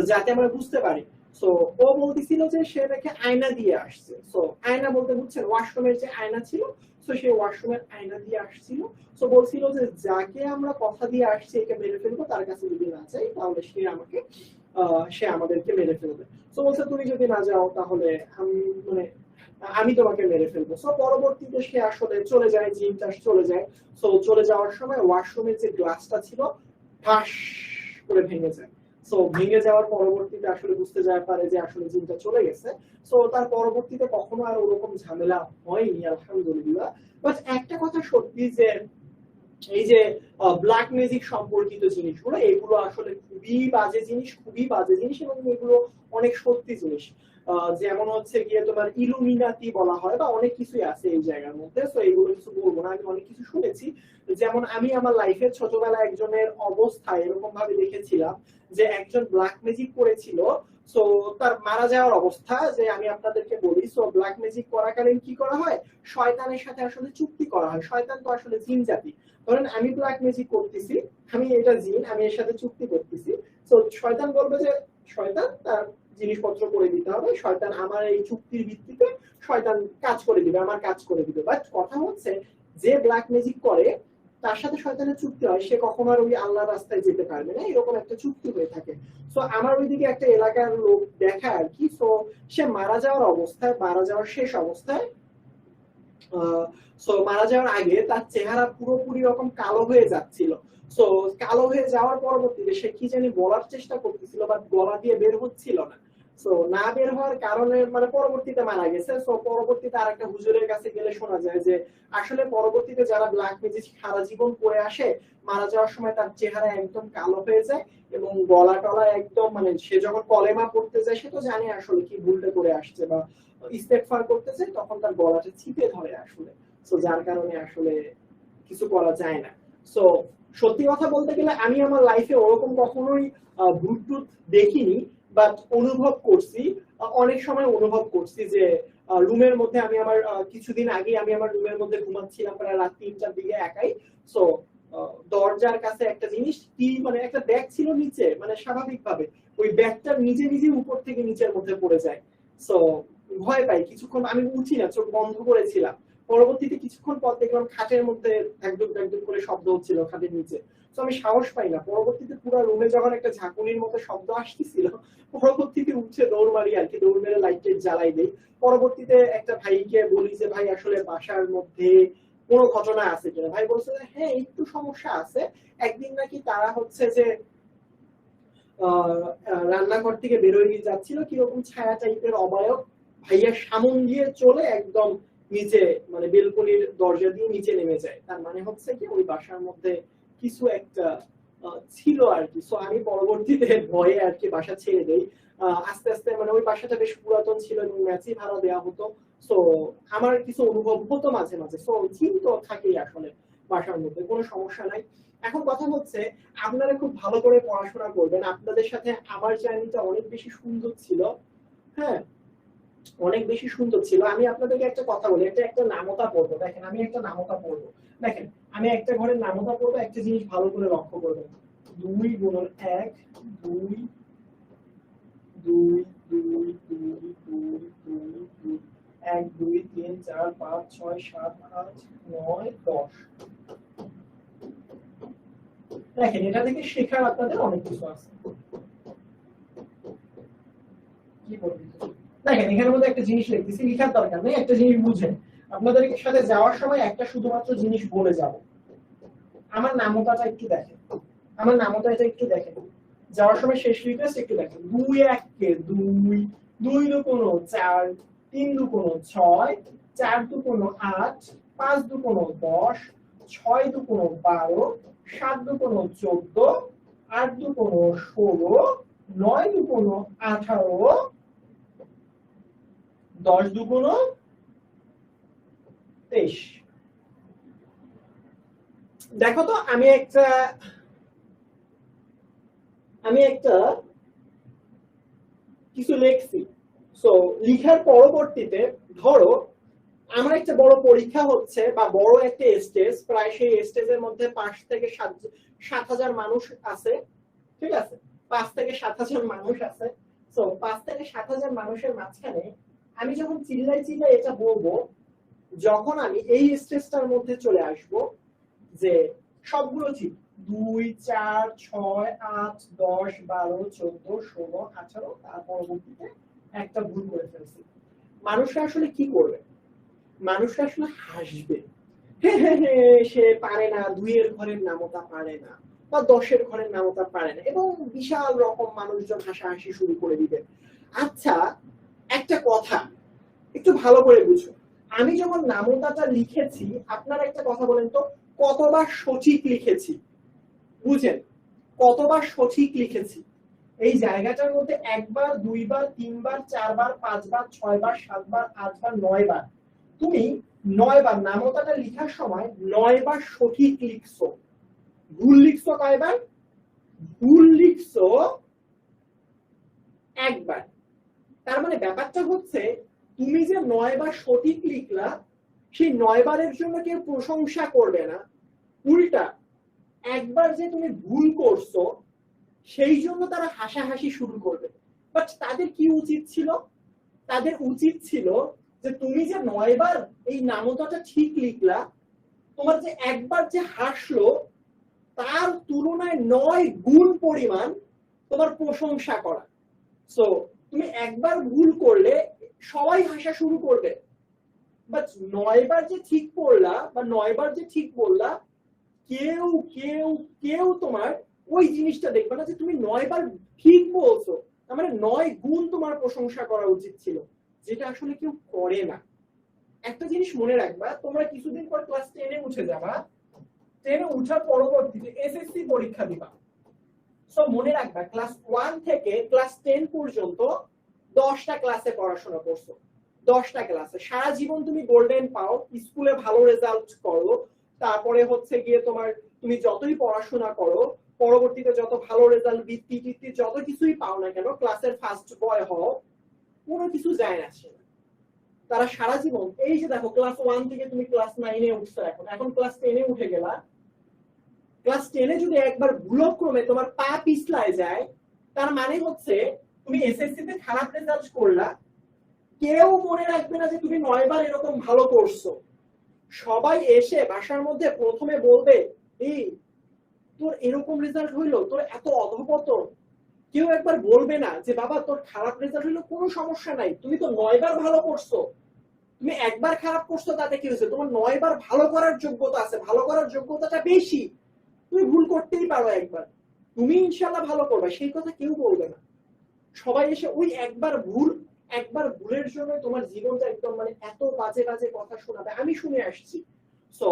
যাতে আমরা বুঝতে পারি। সো ও বলতেছিল যে সে নাকি আয়না দিয়ে আসছে। সো আয়না বলতে বুঝছেন ওয়াশরুমের যে আয়না ছিল, সো সেই ওয়াশরুমের আয়না দিয়ে আসছিল। সো বলছিল যে যাকে আমরা কথা দিয়ে আসছি একে মেরে ফেলবো, তার কাছে যদি না চাই তাহলে সে আমাদেরকে মেরে ফেলবে। সো বলছে তুমি যদি না যাও তাহলে মানে আমি তোমাকে মেরে ফেলবো। সো পরবর্তীতে সে আসলে চলে যায়, জিনটা চলে যায়। সো চলে যাওয়ার সময় ওয়াশরুমের যে গ্লাসটা ছিল ঠাস করে ভেঙে যায়। সো ভেঙে যাওয়ার পরবর্তীতে আসলে বুঝতে যায় পারে যে আসলে জিনটা চলে গেছে। সো তার পরবর্তীতে কখনো আর ওরকম ঝামেলা হয়নি আলহামদুলিল্লাহ। বাট একটা কথা সত্যি যে এই যে ব্ল্যাক ম্যাজিক সম্পর্কিত জিনিসগুলো, এগুলো আসলে খুবই বাজে জিনিস, খুবই বাজে জিনিস, এবং এগুলো অনেক সত্যি জিনিস। যেমন হচ্ছে গিয়ে তোমার ইলুমিনাতি বলা হয়, বা অনেক কিছুই আছে এই জায়গার মধ্যে। তো এইগুলো কিছু বলবো না, আমি অনেক কিছু শুনেছি। যেমন আমি আমার লাইফে ছোটবেলায় একজনের অবস্থায় এরকম ভাবে দেখেছিলাম যে একজন ব্ল্যাক ম্যাজিক করেছিল। সো তার মারা যাওয়ার অবস্থা, যে আমি আপনাদেরকে বলি, সো ব্ল্যাক ম্যাজিক করাকালীন কি করা হয়, শয়তানের সাথে আসলে চুক্তি করা হয়। শয়তান তো আসলে জিন জাতি, ধরেন আমি ব্ল্যাক ম্যাজিক করতেছি, আমি এটা জিন, আমি এর সাথে চুক্তি করতেছি। তো শয়তান বলবে যে শয়তান তার জিনিসপত্র করে দিতে হবে, শয়তান আমার এই চুক্তির ভিত্তিতে শয়তান কাজ করে দিবে, আমার কাজ করে দিবে। বাট কথা হচ্ছে যে ব্ল্যাক ম্যাজিক করে তার সাথে শয়তানের চুক্তি হয়, সে কখনো আর ওই আল্লাহর রাস্তায় যেতে পারবে না, এরকম একটা চুক্তি হয়ে থাকে। সো আমার ওইদিকে একটা এলাকার লোক দেখা আর কি, সো সে মারা যাওয়ার অবস্থায়, মারা যাওয়ার শেষ অবস্থায়, সো মারা যাওয়ার আগে তার চেহারা পুরোপুরি রকম কালো হয়ে যাচ্ছিল। সো কালো হয়ে যাওয়ার পরবর্তীতে সে কি জানি বলার চেষ্টা করতেছিল, বাট গলা দিয়ে বের হচ্ছিল না। সো না বের হওয়ার কারণে মানে পরবর্তীতে মারা গেছে। সো পরবর্তীতে আর একটা হুজুরের কাছে গেলে শোনা যায় যে আসলে পরবর্তীতে যারা ব্ল্যাক ম্যাজিক সারা জীবন করে আসে, মারা যাওয়ার সময় তার চেহারা একদম কালো হয়ে যায় এবং গলা টলা একদম, মানে সে যখন কলেমা পড়তে যায় সে তো জানে আসলে কি ভুলটা করে আসছে, বা ইস্তেগফার করতে যায় তখন তার গলাটা চিপে ধরে আসলে। সো যার কারণে আসলে কিছু করা যায় না। সো সত্যি কথা বলতে গেলে আমি আমার লাইফে ওরকম কখনোই ভূত টুত দেখিনি, বাট অনুভব করছি, অনেক সময় অনুভব করছি যে রুমের মধ্যে আমি আমার কিছুদিন আগে আমি আমার রুমের মধ্যে ঘুমাচ্ছিলাম প্রায় রাত ৩টার দিকে একাই। সো দরজার কাছে একটা জিনিস কি, মানে একটা ব্যাগ ছিল নিচে, মানে স্বাভাবিকভাবে ওই ব্যাগটা নিজে নিজে উপর থেকে নিচের মধ্যে পড়ে যায়। সো ভয় পাই কিছুক্ষণ, আমি উঠি না, চোখ বন্ধ করেছিলাম। পরবর্তীতে কিছুক্ষণ পর দেখলাম খাটের মধ্যে একদম একদম করে শব্দ হচ্ছিল খাটের নিচে। তো আমি সাহস পাই না, পরবর্তীতে পুরো রুমে যখন একটা ঝাঁকুনির মতো শব্দ আসতেছিল, পরবর্তীতে উঠে দৌড় মারি আর কি, দৌড় মেরে লাইট টাইট জ্বালাই দেই। পরবর্তীতে একটা ভাইকে বলি যে ভাই আসলে বাসার মধ্যে কোনো ঘটনা আছে কিনা। ভাই বলছে যে হ্যাঁ একটু সমস্যা আছে, একদিন নাকি তারা হচ্ছে যে রান্নাঘর থেকে বেরোয় যাচ্ছিল, কিরকম ছায়া টাইপের অবয়ব, ভাইয়া সামন দিয়ে চলে একদম নিচে, মানে বেলকনির দরজা দিয়ে নিচে নেমে যায়। তার মানে হচ্ছে কি ওই বাসার মধ্যে কিছু একটা ছিল আর কি। সো আমি পরবর্তীতে ভয়ে আর কি বাসা ছেড়ে দেই। আস্তে আস্তে মানে ওই বাসাটা বেশ পুরাতন ছিল এবং ম্যাচই ভাড়া দেওয়া হতো। সো আমার কিছু অনুভব হতো মাঝে মাঝে। সো চিন তো থাকেই আসলে বাসার মধ্যে, কোনো সমস্যা নাই। এখন কথা হচ্ছে আপনারা খুব ভালো করে পড়াশোনা করবেন। আপনাদের সাথে আমার জার্নিটা অনেক বেশি সুন্দর ছিল। হ্যাঁ, অনেক বেশি সুন্দর ছিল। আমি আপনাদেরকে একটা কথা বলি, একটা নামতা পড়বো। দেখেন আমি একটা নামতা পড়বো, দেখেন আমি একটা ঘরের নামতা পড়বো। একটা জিনিস ভালো করে লক্ষ্য করবেন, 2 গুণন 1, 2 2 2 2 2 2 2 1 2 3 4 5 6 7 8 9 10। দেখেন এটা থেকে শেখার আপনাদের অনেক কিছু আছে। কি করবেন দেখেন এখানের মধ্যে একটা জিনিস লিখতেছি, লেখার দরকার নেই, একটা জিনিস বুঝেন। আপনাদের সাথে যাওয়ার সময় একটা শুধুমাত্র জিনিস বলে যাব। আমার নামতাটা একটু দেখেন, আমার নামতা এটা একটু দেখেন। যাওয়ার সময় শেষ রিকোয়েস্ট একটু দেখেন। 2 1 কে 2, 2 2 কোনো 4, 3 2 কোনো 6, 4 2 কোনো 8, 5 2 কোনো 10, 6 2 কোনো 12, 7 2 কোনো 14, 8 2 কোনো 16, 9 2 কোনো 18, 10 2 কোনো 23। দেখো তো আমি একটা কিছু লিখছি। সো লিখার পরবর্তীতে ধরো আমার একটা বড় পরীক্ষা হচ্ছে বা বড় একটা স্টেজ, প্রায় সেই স্টেজের মধ্যে 5 থেকে 7,000 মানুষ আছে। ঠিক আছে, 5 থেকে 7,000 মানুষ আছে। সো 5 থেকে 7,000 মানুষের মাঝখানে আমি যখন চিল্লাই চিল্লাই এটা বলবো, যখন আমি এই স্টেজটার মধ্যে চলে আসব যে সবগুলো ঠিক 2 4 6 8 10 12 14 16 18, তার পরবর্তীতে একটা ভুল করে ফেলছি, মানুষরা আসলে কি করবে? মানুষরা আসলে হাসবে, সে পারে না, 2 এর ঘরের নামতা পারে না বা 10 এর ঘরের নামতা পারে না, এবং বিশাল রকম মানুষজন হাসাহাসি শুরু করে দিবে। আচ্ছা, একটা কথা একটু ভালো করে বুঝো, আমি যখন নামতাটা লিখেছি আপনারা একটা কথা বলেন তো, কতবার সঠিক লিখেছি? বুঝেন, কতবার সঠিক লিখেছি? এই জায়গাটার মধ্যে 1 বার 2 বার 3 বার 4 বার 5 বার 6 বার 7 বার 8 বার 9 বার, তুমি 9 বার নামতাটা লিখার সময় 9 বার সঠিক লিখছো। ভুল লিখছো কয়বার? ভুল লিখছো একবার। তার মানে ব্যাপারটা হচ্ছে তুমি যে 9 বার সঠিক লিখলা, সেই 9 বারের জন্য কেউ প্রশংসা করবে না, উল্টা একবার যে তুমি ভুল করছো সেই জন্য তারা হাসাহাসি শুরু করবে। বাট তাদের কি উচিত ছিল? তাদের উচিত ছিল যে তুমি যে 9 বার এই নামতাটা ঠিক লিখলা, তোমার যে একবার যে হাসলো তার তুলনায় 9 গুণ পরিমাণ তোমার প্রশংসা করা। সো তুমি একবার ভুল করলে সবাই হাসা শুরু করবে, বাট 9 বার যে ঠিক পড়লা বা 9 বার যে ঠিক বললা, কেউ কেউ কেউ তোমার ওই জিনিসটা দেখবে না যে তুমি 9 বার ঠিক বলছো, তার মানে 9 গুণ তোমার প্রশংসা করা উচিত ছিল, যেটা আসলে কেউ করে না। একটা জিনিস মনে রাখবা, তোমরা কিছুদিন পর ক্লাস 10 এ উঠে যাবা, 10 এ উঠার পরবর্তীতে এসএসসি পরীক্ষা দিবা। সো মনে রাখবা ক্লাস 1 থেকে ক্লাস 10 পর্যন্ত 10টা ক্লাসে পড়াশোনা করছো, 10টা ক্লাসে সারা জীবন তুমি গোল্ডেন পাও, স্কুলে ভালো রেজাল্ট করো, তারপরে হচ্ছে গিয়ে তোমার তুমি যতই পড়াশোনা করো, পরবর্তীতে যত ভালো রেজাল্ট বৃত্তি টিত্তি যত কিছুই পাও না কেন, ক্লাসের ফার্স্ট বয় হও, কোনো কিছু যায় না। তারা সারা জীবন এই যে দেখো ক্লাস 1 থেকে তুমি ক্লাস 9 এ উঠছো, এখন ক্লাস 10 এ উঠে গেলা, ক্লাস 10 এ যদি একবার ভুলক্রমে তোমার পা পিছলায় যায়, তার মানে হচ্ছে তুমি এসএসসি তে খারাপ রেজাল্ট করলা, কেউ মনে রাখবে না যে তুমি 9 বার এরকম ভালো করছো। সবাই এসে বাসার মধ্যে প্রথমে বলবে, এই তোর এরকম রেজাল্ট হইলো, তোর এত অধপতন। কেউ একবার বলবে না যে বাবা তোর খারাপ রেজাল্ট হইলো কোনো সমস্যা নাই, তুমি তো 9 বার ভালো করছো, তুমি একবার খারাপ করছো তাতে কি হয়েছে, তোমার 9 বার ভালো করার যোগ্যতা আছে, ভালো করার যোগ্যতাটা বেশি, তুমি ভুল করতেই পারো একবার। তুমি ইনশাল্লাহ ভালো করবে, সেই কথা কেউ বলবে না। সবাই এসে ওই একবার ভুলের জন্য তোমার জীবনটা একদম মানে এত বাজে বাজে কথা শোনাবে, আমি শুনে আসছি। সো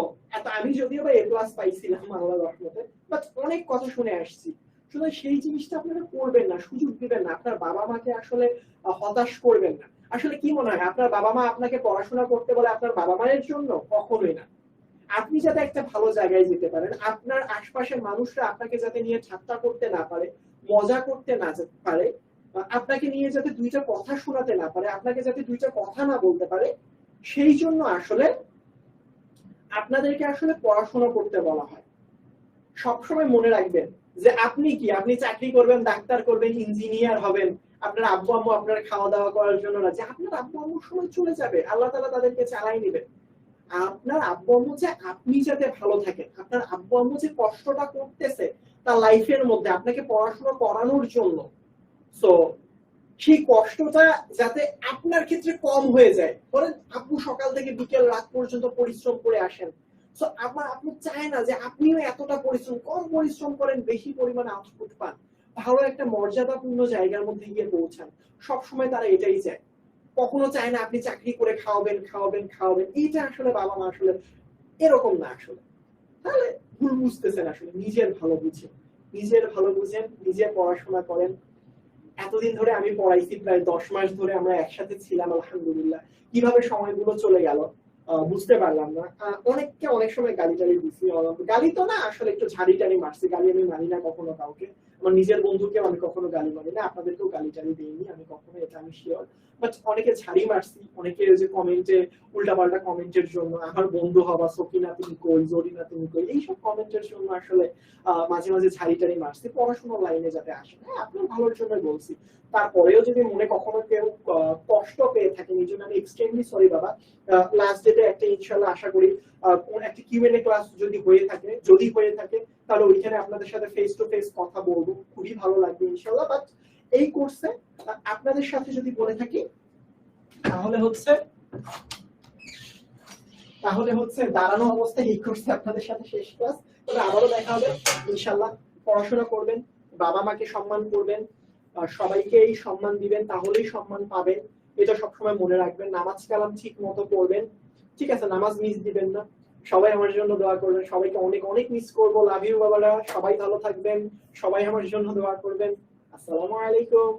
আমি যদিও বা A+ পাইছিলাম আল্লাহর রহমতে, বাট অনেক কথা শুনে আসছি। সুতরাং সেই জিনিসটা আপনারা করবেন না, সুযোগ দিবেন না, আপনার বাবা মাকে আসলে হতাশ করবেন না। আসলে কি মনে হয় আপনার বাবা মা আপনাকে পড়াশোনা করতে বলে আপনার বাবা মায়ের জন্য? কখনোই না। আপনি যাতে একটা ভালো জায়গায় যেতে পারেন, আপনার আশপাশের মানুষরা আপনাকে যাতে নিয়ে ঠাট্টা করতে না পারে, মজা করতে না পারে, আপনাকে নিয়ে যাতে দুইটা কথা শোনাতে না পারে, আপনাকে যাতে দুইটা কথা না বলতে পারে, সেই জন্য আসলে আপনাদেরকে আসলে পড়াশোনা করতে বলা হয়। সবসময় মনে রাখবেন যে আপনি চাকরি করবেন, ডাক্তার করবেন, ইঞ্জিনিয়ার হবেন, আপনার আব্বু আম্মু আপনার খাওয়া দাওয়া করার জন্য না, যে আপনার আব্বু আম্মুর সময় চলে যাবে, আল্লাহ তাআলা তাদেরকে চালাই নেবেন। আপনার আব্বু আম্মু যে আপনি যাতে ভালো থাকেন, আপনার আব্বু আম্মু যে কষ্টটা করতেছে তার লাইফের মধ্যে আপনাকে পড়াশোনা করানোর জন্য, সো সেই কষ্টটা যাতে আপনার ক্ষেত্রে কম হয়ে যায়। ধরেন আপু সকাল থেকে বিকেল রাত পর্যন্ত পরিশ্রম করে আসেন, সো আপনি চায় না যে আপনিও এতটা পরিশ্রম, কম পরিশ্রম করেন, বেশি পরিমাণে আউটপুট পান, ভালো একটা মর্যাদাপূর্ণ জায়গার মধ্যে গিয়ে পৌঁছান। সবসময় তারা এটাই চায়, কখনো চায় না আপনি চাকরি করে খাওয়াবেন খাওয়াবেন খাওয়াবেন। এইটা আসলে বাবা মা আসলে এরকম না আসলে। তাহলে ভুল বুঝতেছেন, আসলে নিজের ভালো বুঝেন, নিজে পড়াশোনা করেন। এতদিন ধরে আমি পড়াইছি, প্রায় 10 মাস ধরে আমরা একসাথে ছিলাম, আলহামদুলিল্লাহ। কিভাবে সময়গুলো চলে গেল বুঝতে পারলাম না। অনেককে অনেক সময় গালি টালি দিছি, গালি তো না, আসলে একটু ঝাড়ি টাড়ি মারছি। গালি আমি মানি না কখনো কাউকে, আমার নিজের বন্ধুকেও আমি কখনো গালি মারি না, আপনাদেরকেও গালি টালি দিইনি আমি কখনো, এটা আমি শিওর। বাট অনেকে ঝাড়ি মারছি, অনেকে যে কমেন্টে উল্টাপাল্টা কমেন্টের জন্য, আমার বন্ধু হবা, সকিনা তুমি কই, জরিনা তুমি কই, এইসব কমেন্টের জন্য আসলে মাঝে মাঝে ঝাড়ি টাড়ি মারছি, পড়াশোনার লাইনে যাতে আসে। হ্যাঁ, আপনার ভালোর জন্য বলছি। তারপরেও যদি মনে কখনো কেউ কষ্ট পেয়ে থাকেন, এই জন্য আমি এক্সট্রিমলি সরি বাবা। লাস্ট ডেতে একটা ইনশাল্লাহ আশা করি কোন একটা Q&A ক্লাস যদি হয়ে থাকে তাহলে ওইখানে আপনাদের সাথে ফেস টু ফেস কথা বলবো, খুবই ভালো লাগবে ইনশাল্লাহ। বাট এই কোর্সে আপনাদের সাথে যদি বলে থাকি তাহলে হচ্ছে দাঁড়ানো অবস্থায় এই কোর্সে আপনাদের সাথে শেষ ক্লাস। তবে আবারও দেখা হবে ইনশাল্লাহ। পড়াশোনা করবেন, বাবা মাকে সম্মান করবেন, সবাইকে এই সম্মান দিবেন, তাহলেই সম্মান পাবেন। এটা সবসময় মনে রাখবেন। নামাজ কালাম ঠিক মতো পড়বেন, ঠিক আছে? নামাজ মিস দিবেন না। সবাই আমার জন্য দোয়া করবেন, সবাইকে অনেক অনেক মিস করবো। লাভ ইউ বাবারা, সবাই ভালো থাকবেন, সবাই আমার জন্য দোয়া করবেন। আসসালামু আলাইকুম।